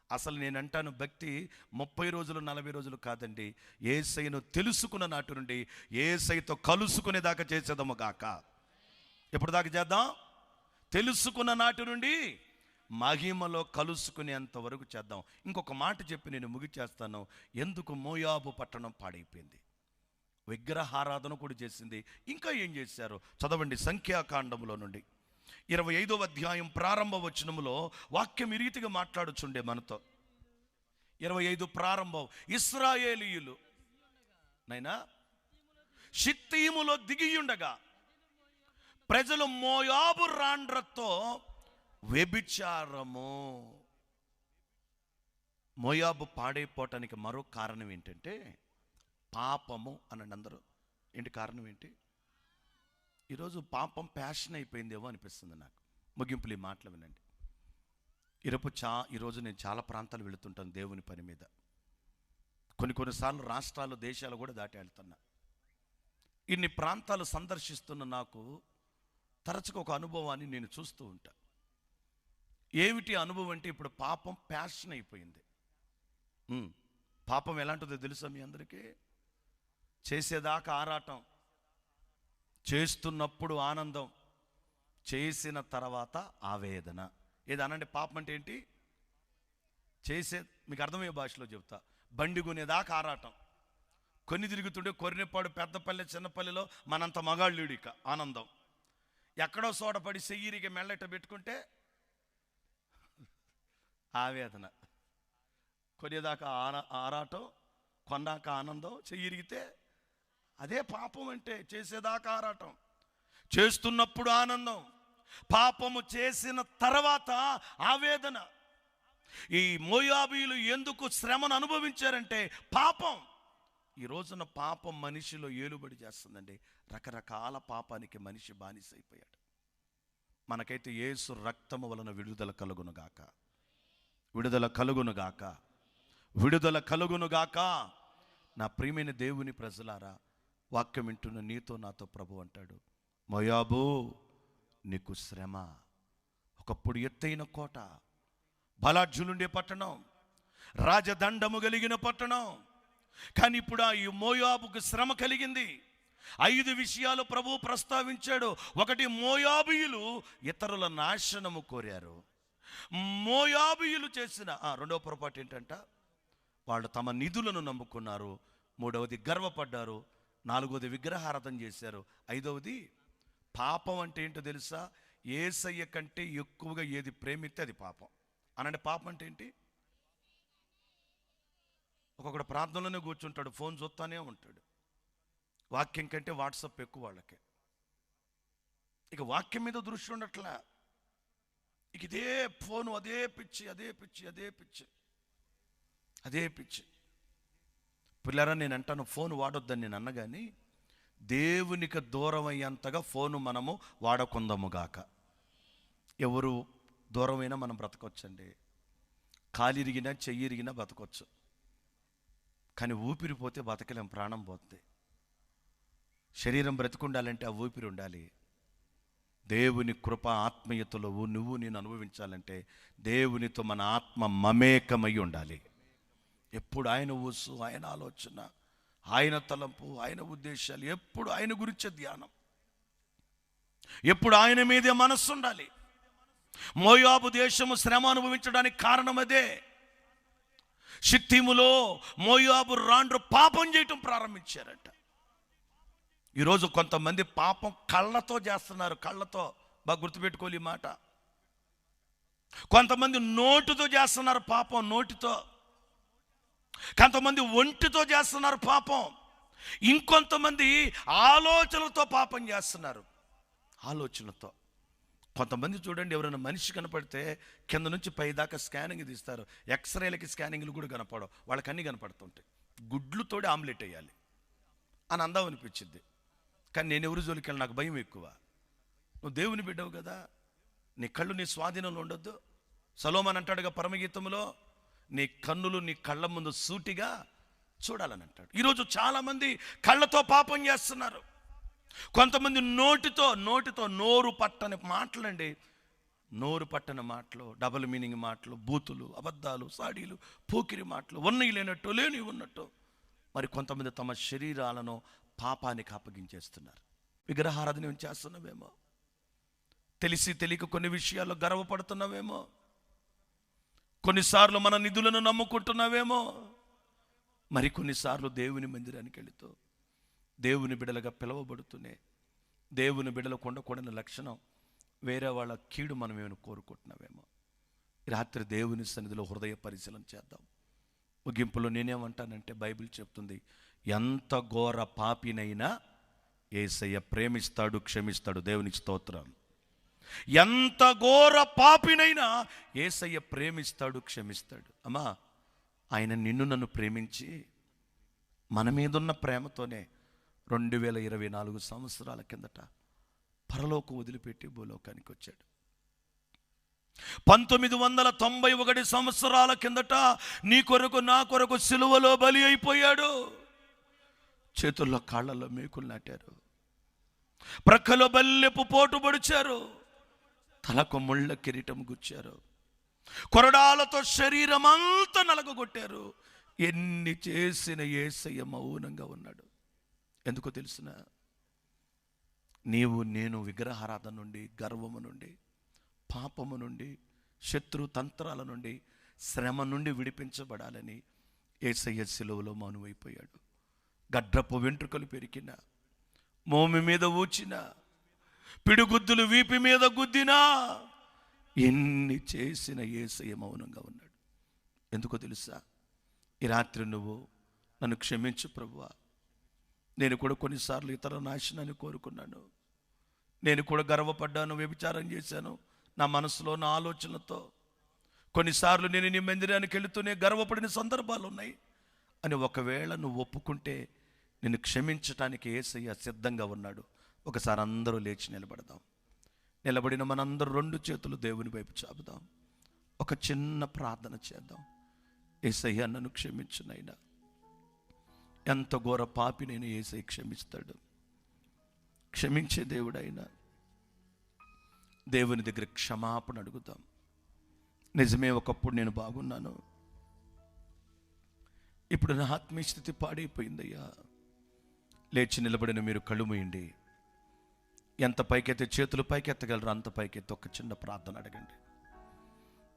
అసలు నేను అంటాను, భక్తి 30 రోజులు 40 రోజులు కాదండి. యేసయ్యను తెలుసుకున్న నాటి నుండి యేసయ్యతో కలుసుకునేదాకా చేసేదము గాక. ఎప్పుడు దాకా చేద్దాం? తెలుసుకున్న నాటి నుండి మహిమలో కలుసుకునేంత వరకు చేద్దాం. ఇంకొక మాట చెప్పి నేను ముగిచేస్తాను. ఎందుకు మోయాబు పట్టణం పాడైపోయింది? విగ్రహారాధన కూడా చేసింది. ఇంకా ఏం చేశారు చదవండి. సంఖ్యాకాండములో నుండి 25వ అధ్యాయం ప్రారంభ వచనములో వాక్యం ఈ రీతిగా మాట్లాడుచుండే మనతో. 25 ప్రారంభం. ఇశ్రాయేలీయులు నైనా షిత్తీములో దిగియుండగా ప్రజలు మోయాబు రాండ్రతో వ్యభిచారము. మోయాబు పాడైపోవటానికి మరో కారణం ఏంటంటే పాపము అనండి అందరూ. ఏంటి కారణం ఏంటి? ఈరోజు పాపం ప్యాషన్ అయిపోయిందేమో అనిపిస్తుంది నాకు. ముగింపులు ఈ మాటలు వినండి. ఈరోజు నేను చాలా ప్రాంతాలు వెళుతుంటాను దేవుని పని మీద. కొన్నిసార్లు రాష్ట్రాలు, దేశాలు కూడా దాటి వెళ్తున్నా. ఇన్ని ప్రాంతాలు సందర్శిస్తున్న నాకు తరచుగా ఒక అనుభవాన్ని నేను చూస్తూ ఉంటా. ఏమిటి అనుభవం అంటే, ఇప్పుడు పాపం ప్యాషన్ అయిపోయింది. పాపం ఎలాంటిదో తెలుసా మీ అందరికీ? చేసేదాకా ఆరాటం, చేస్తున్నప్పుడు ఆనందం, చేసిన తర్వాత ఆవేదన. ఏది అనండి, పాపం అంటే ఏంటి? మీకు అర్థమయ్యే భాషలో చెప్తా. బండి కొనేదాకా ఆరాటం, కొన్ని తిరుగుతుండే కొరినేపాడు, పెద్దపల్లి, చిన్నపల్లిలో మనంత మగాళ్ళుడు ఇక ఆనందం. ఎక్కడో సోడపడి చెయ్యిరిగి మెల్లట పెట్టుకుంటే ఆవేదన. కొనేదాకా ఆరాటం, కొన్నాక ఆనందం, చెయ్యిరిగితే అదే పాపం అంటే. చేసేదాకా ఆరాటం, చేస్తున్నప్పుడు ఆనందం, పాపము చేసిన తర్వాత ఆవేదన. ఈ మోయాబీలు ఎందుకు శ్రమను అనుభవించారంటే పాపం. ఈ రోజున పాపం మనిషిలో ఏలుబడి చేస్తుందండి. రకరకాల పాపానికి మనిషి బానిసైపోయాడు. మనకైతే యేసు రక్తము వలన విడుదల కలుగునుగాక, విడుదల కలుగునుగాక, విడుదల కలుగునుగాక. నా ప్రియమైన దేవుని ప్రజలారా, వాక్యం వింటున్న నీతో నాతో ప్రభు అంటాడు, మోయాబు నీకు శ్రమ. ఒకప్పుడు ఎత్తైన కోట, బలాఢ్యులుండే పట్టణం, రాజదండము కలిగిన పట్టణం. కానీ ఇప్పుడు ఈ మోయాబుకు శ్రమ కలిగింది. 5 విషయాలు ప్రభు ప్రస్తావించాడు. ఒకటి, మోయాబీయులు ఇతరుల నాశనము కోరారు. మోయాబీయులు చేసిన రెండవ పొరపాటు ఏంటంట, వాళ్ళు తమ నిధులను నమ్ముకున్నారు. 3వది గర్వపడ్డారు. 4వది విగ్రహారాధన చేశారు. 5వది పాపం అంటే ఏంటో తెలుసా? యేసయ్య కంటే ఎక్కువగా ఏది ప్రేమిస్తే అది పాపం. అనంటే పాపం అంటే ఏంటి? ఒక్కొక్కడు ప్రార్థనలోనే కూర్చుంటాడు, ఫోన్ చూస్తానే ఉంటాడు. వాక్యం కంటే వాట్సాప్ ఎక్కువ వాళ్ళకి. ఇక వాక్యం మీద దృష్టి ఉండట్లా. ఇక ఇదే ఫోను, అదే పిచ్చి, అదే పిచ్చి, అదే పిచ్చి, అదే పిచ్చి. పిల్లరా, నేను అంటాను ఫోన్ వాడొద్దని నేను అన్నగాని, దేవునికి దూరం అయ్యేంతగా ఫోను మనము వాడకుందాముగాక. ఎవరు దూరమైనా మనం బ్రతకొచ్చండి. కాలిరిగినా చెయ్యిరిగినా బ్రతకొచ్చు, కానీ ఊపిరిపోతే బతకలేం, ప్రాణం పోతుంది. శరీరం బ్రతికుండాలంటే ఆ ఊపిరి ఉండాలి. దేవుని కృప ఆత్మీయతలో నువ్వు నేను అనుభవించాలంటే దేవునితో మన ఆత్మ మమేకమై ఉండాలి. ఎప్పుడు ఆయన ఊసు, ఆయన ఆలోచన, ఆయన తలంపు, ఆయన ఉద్దేశాలు, ఎప్పుడు ఆయన గురించే ధ్యానం, ఎప్పుడు ఆయన మీదే మనస్సు ఉండాలి. మోయాబు దేశము శ్రమ అనుభవించడానికి కారణం అదే. షిత్తీములో మోయాబు రాండ్రు పాపం చేయటం ప్రారంభించారట. ఈరోజు కొంతమంది పాపం కళ్ళతో చేస్తున్నారు. కళ్ళతో బాగా గుర్తుపెట్టుకోవాలి ఈ మాట. కొంతమంది నోటితో చేస్తున్నారు పాపం, నోటితో. కొంతమంది ఒంటితో చేస్తున్నారు పాపం. ఇంకొంతమంది ఆలోచనలతో పాపం చేస్తున్నారు, ఆలోచనతో. కొంతమంది చూడండి, ఎవరైనా మనిషి కనపడితే కింద నుంచి పై దాకా స్కానింగ్ తీస్తారు. ఎక్స్రేలకి స్కానింగ్లు కూడా కనపడవు, వాళ్ళకి అన్నీ కనపడుతుంటాయి. గుడ్లుతోటి ఆమ్లెట్ వేయాలి అని అందాం అనిపించింది. కానీ నేను ఎవరి జోలికి వెళ్ళి నాకు భయం ఎక్కువ. నువ్వు దేవుని బిడ్డవు కదా, నీ కళ్ళు నీ స్వాధీనంలో ఉండొద్దు. సలోమన్ అంటాడుగా పరమగీతంలో, నీ కన్నులు నీ కళ్ళ ముందు సూటిగా చూడాలని అంటాడు. ఈరోజు చాలామంది కళ్ళతో పాపం చేస్తున్నారు. కొంతమంది నోటితో నోరు పట్టని మాటలండి, నోరు పట్టని మాటలు, డబుల్ మీనింగ్ మాటలు, బూతులు, అబద్ధాలు, సాడీలు, పోకిరి మాటలు, ఉన్నవి లేనట్టు లేనివి ఉన్నట్టు. మరి కొంతమంది తమ శరీరాలను పాపానికి అప్పగించేస్తున్నారు. విగ్రహారాధన చేస్తున్నావేమో, తెలిసి తెలియక కొన్ని విషయాల్లో గర్వపడుతున్నావేమో, కొన్నిసార్లు మన నిధులను నమ్ముకుంటున్నావేమో, మరి కొన్నిసార్లు దేవుని మందిరానికి వెళుతూ దేవుని బిడలుగా పిలువబడుతూనే దేవుని బిడలకు ఉండకూడని లక్షణం వేరే వాళ్ళ కీడు మనం ఏమైనా కోరుకుంటున్నావేమో. రాత్రి దేవుని సన్నిధిలో హృదయ పరిశీలన చేద్దాం. ముగింపులో నేనేమంటానంటే, బైబిల్ చెప్తుంది, ఎంత ఘోర పాపినైనా యేసయ్య ప్రేమిస్తాడు, క్షమిస్తాడు. దేవునికి స్తోత్రం. ఎంత ఘోర పాపినైనా యేసయ్య ప్రేమిస్తాడు, క్షమిస్తాడు. అమ్మా, ఆయన నిన్ను నన్ను ప్రేమించి మన మీదున్న ప్రేమతోనే 2024 సంవత్సరాల కిందట పరలోకం వదిలిపెట్టి భూలోకానికి వచ్చాడు. 1991 సంవత్సరాల కిందట నీ కొరకు నా కొరకు సిలువలో బలి అయిపోయాడు. చేతుల్లో కాళ్ళల్లో మేకులు నాటారు, ప్రక్కలో బల్లెపు పోటు పొడిచారు, తలకు ముళ్ళ కిరీటం గుచ్చారు, కొరడాలతో శరీరం అంతా నలగొట్టారు. ఎన్ని చేసిన యేసయ్య మౌనంగా ఉన్నాడు. ఎందుకో తెలుసిన, నీవు నేను విగ్రహారాధన నుండి, గర్వము నుండి, పాపము నుండి, శత్రు తంత్రాల నుండి, శ్రమ నుండి విడిపించబడాలని యేసయ్య సిలువలో మౌనమైపోయాడు. గడ్రపు వెంట్రుకలు పెరికిన, మోమి మీద ఊచిన, పిడిగుద్దులు వీపి మీద గుద్దినా, ఎన్ని చేసిన యేసయ్య మౌనంగా ఉన్నాడు. ఎందుకో తెలుసా? ఈ రాత్రి నువ్వు నన్ను క్షమించు ప్రభువా, నేను కూడా కొన్నిసార్లు ఇతర నాశనాన్ని కోరుకున్నాను, నేను కూడా గర్వపడ్డాను, వ్యభిచారం చేశాను నా మనసులో, నా ఆలోచనలతో. కొన్నిసార్లు నేను నీ మందిరానికి వెళుతూనే గర్వపడిన సందర్భాలు ఉన్నాయి. అని ఒకవేళ నువ్వు ఒప్పుకుంటే నిన్ను క్షమించటానికి యేసయ్య సిద్ధంగా ఉన్నాడు. ఒకసారి అందరూ లేచి నిలబడదాం. నిలబడిన మనందరూ 2 చేతులు దేవుని వైపు చాపుదాం. ఒక చిన్న ప్రార్థన చేద్దాం. యేసయ్య నన్ను క్షమించునైనా, ఎంత ఘోర పాపి నేను, యేసయ్య క్షమిస్తాడు. క్షమించే దేవుడైనా దేవుని దగ్గర క్షమాపణ అడుగుతాం. నిజమే, ఒకప్పుడు నేను బాగున్నాను, ఇప్పుడు నా ఆత్మీయ స్థితి పాడైపోయిందయ్యా. లేచి నిలబడిన మీరు కళ్ళు మూయండి. ఎంత పైకెత్తే చేతులు పైకెత్తగలరు అంత పైకెత్తి ఒక చిన్న ప్రార్థన అడగండి.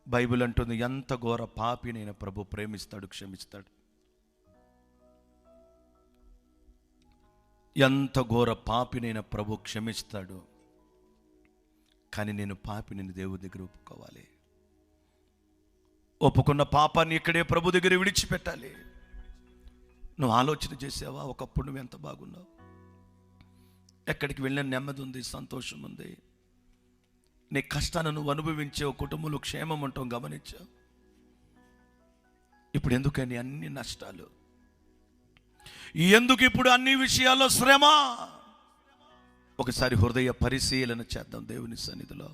బైబిల్ అంటుంది, ఎంత ఘోర పాపినైనా ప్రభు ప్రేమిస్తాడు, క్షమిస్తాడు. ఎంత ఘోర పాపినైనా ప్రభు క్షమిస్తాడు. కానీ నేను పాపిని దేవుడి దగ్గర ఒప్పుకోవాలి. ఒప్పుకున్న పాపాన్ని ఇక్కడే ప్రభు దగ్గర విడిచిపెట్టాలి. నువ్వు ఆలోచన చేసావా? ఒకప్పుడు నువ్వు ఎంత బాగున్నావు, ఎక్కడికి వెళ్ళిన నెమ్మది ఉంది, సంతోషం ఉంది, నీ కష్టాన్ని నువ్వు అనుభవించావు, కుటుంబంలో క్షేమం ఉంటావు, గమనించావు. ఇప్పుడు ఎందుకని అన్ని నష్టాలు? ఎందుకు ఇప్పుడు అన్ని విషయాల్లో శ్రమ? ఒకసారి హృదయ పరిశీలన చేద్దాం దేవుని సన్నిధిలో.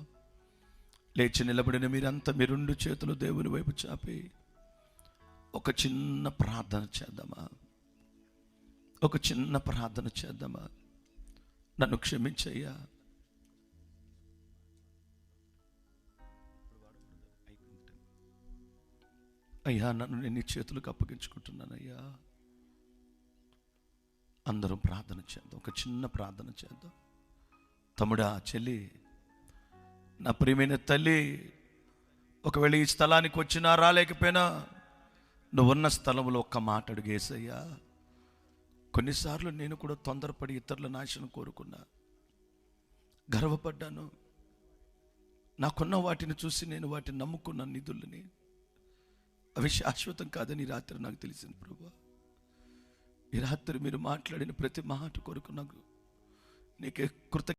లేచి నిలబడిన మీరంతా మీ 2 చేతులు దేవుని వైపు చాపి ఒక చిన్న ప్రార్థన చేద్దామా? ఒక చిన్న ప్రార్థన చేద్దామా? నన్ను క్షమించయ్యా, అయ్యా నన్ను నేను నీ చేతులకు అప్పగించుకుంటున్నానయ్యా. అందరం ప్రార్థన చేద్దాం. ఒక చిన్న ప్రార్థన చేద్దాం. తమ్ముడా, చెల్లి, నా ప్రియమైన తల్లి, ఒకవేళ ఈ స్థలానికి వచ్చినా రాలేకపోయినా నువ్వున్న స్థలంలో ఒక్క మాట అడుగేసయ్యా. కొన్నిసార్లు నేను కూడా తొందరపడి ఇతరుల నాశనం కోరుకున్నా, గర్వపడ్డాను. నాకున్న వాటిని చూసి నేను వాటిని నమ్ముకున్న నిధులని, అవి శాశ్వతం కాదని ఈ రాత్రి నాకు తెలిసింది ప్రభువా. ఈ రాత్రి మీరు మాట్లాడిన ప్రతి మాట కొరకు నాకు నీకే కృతజ్ఞత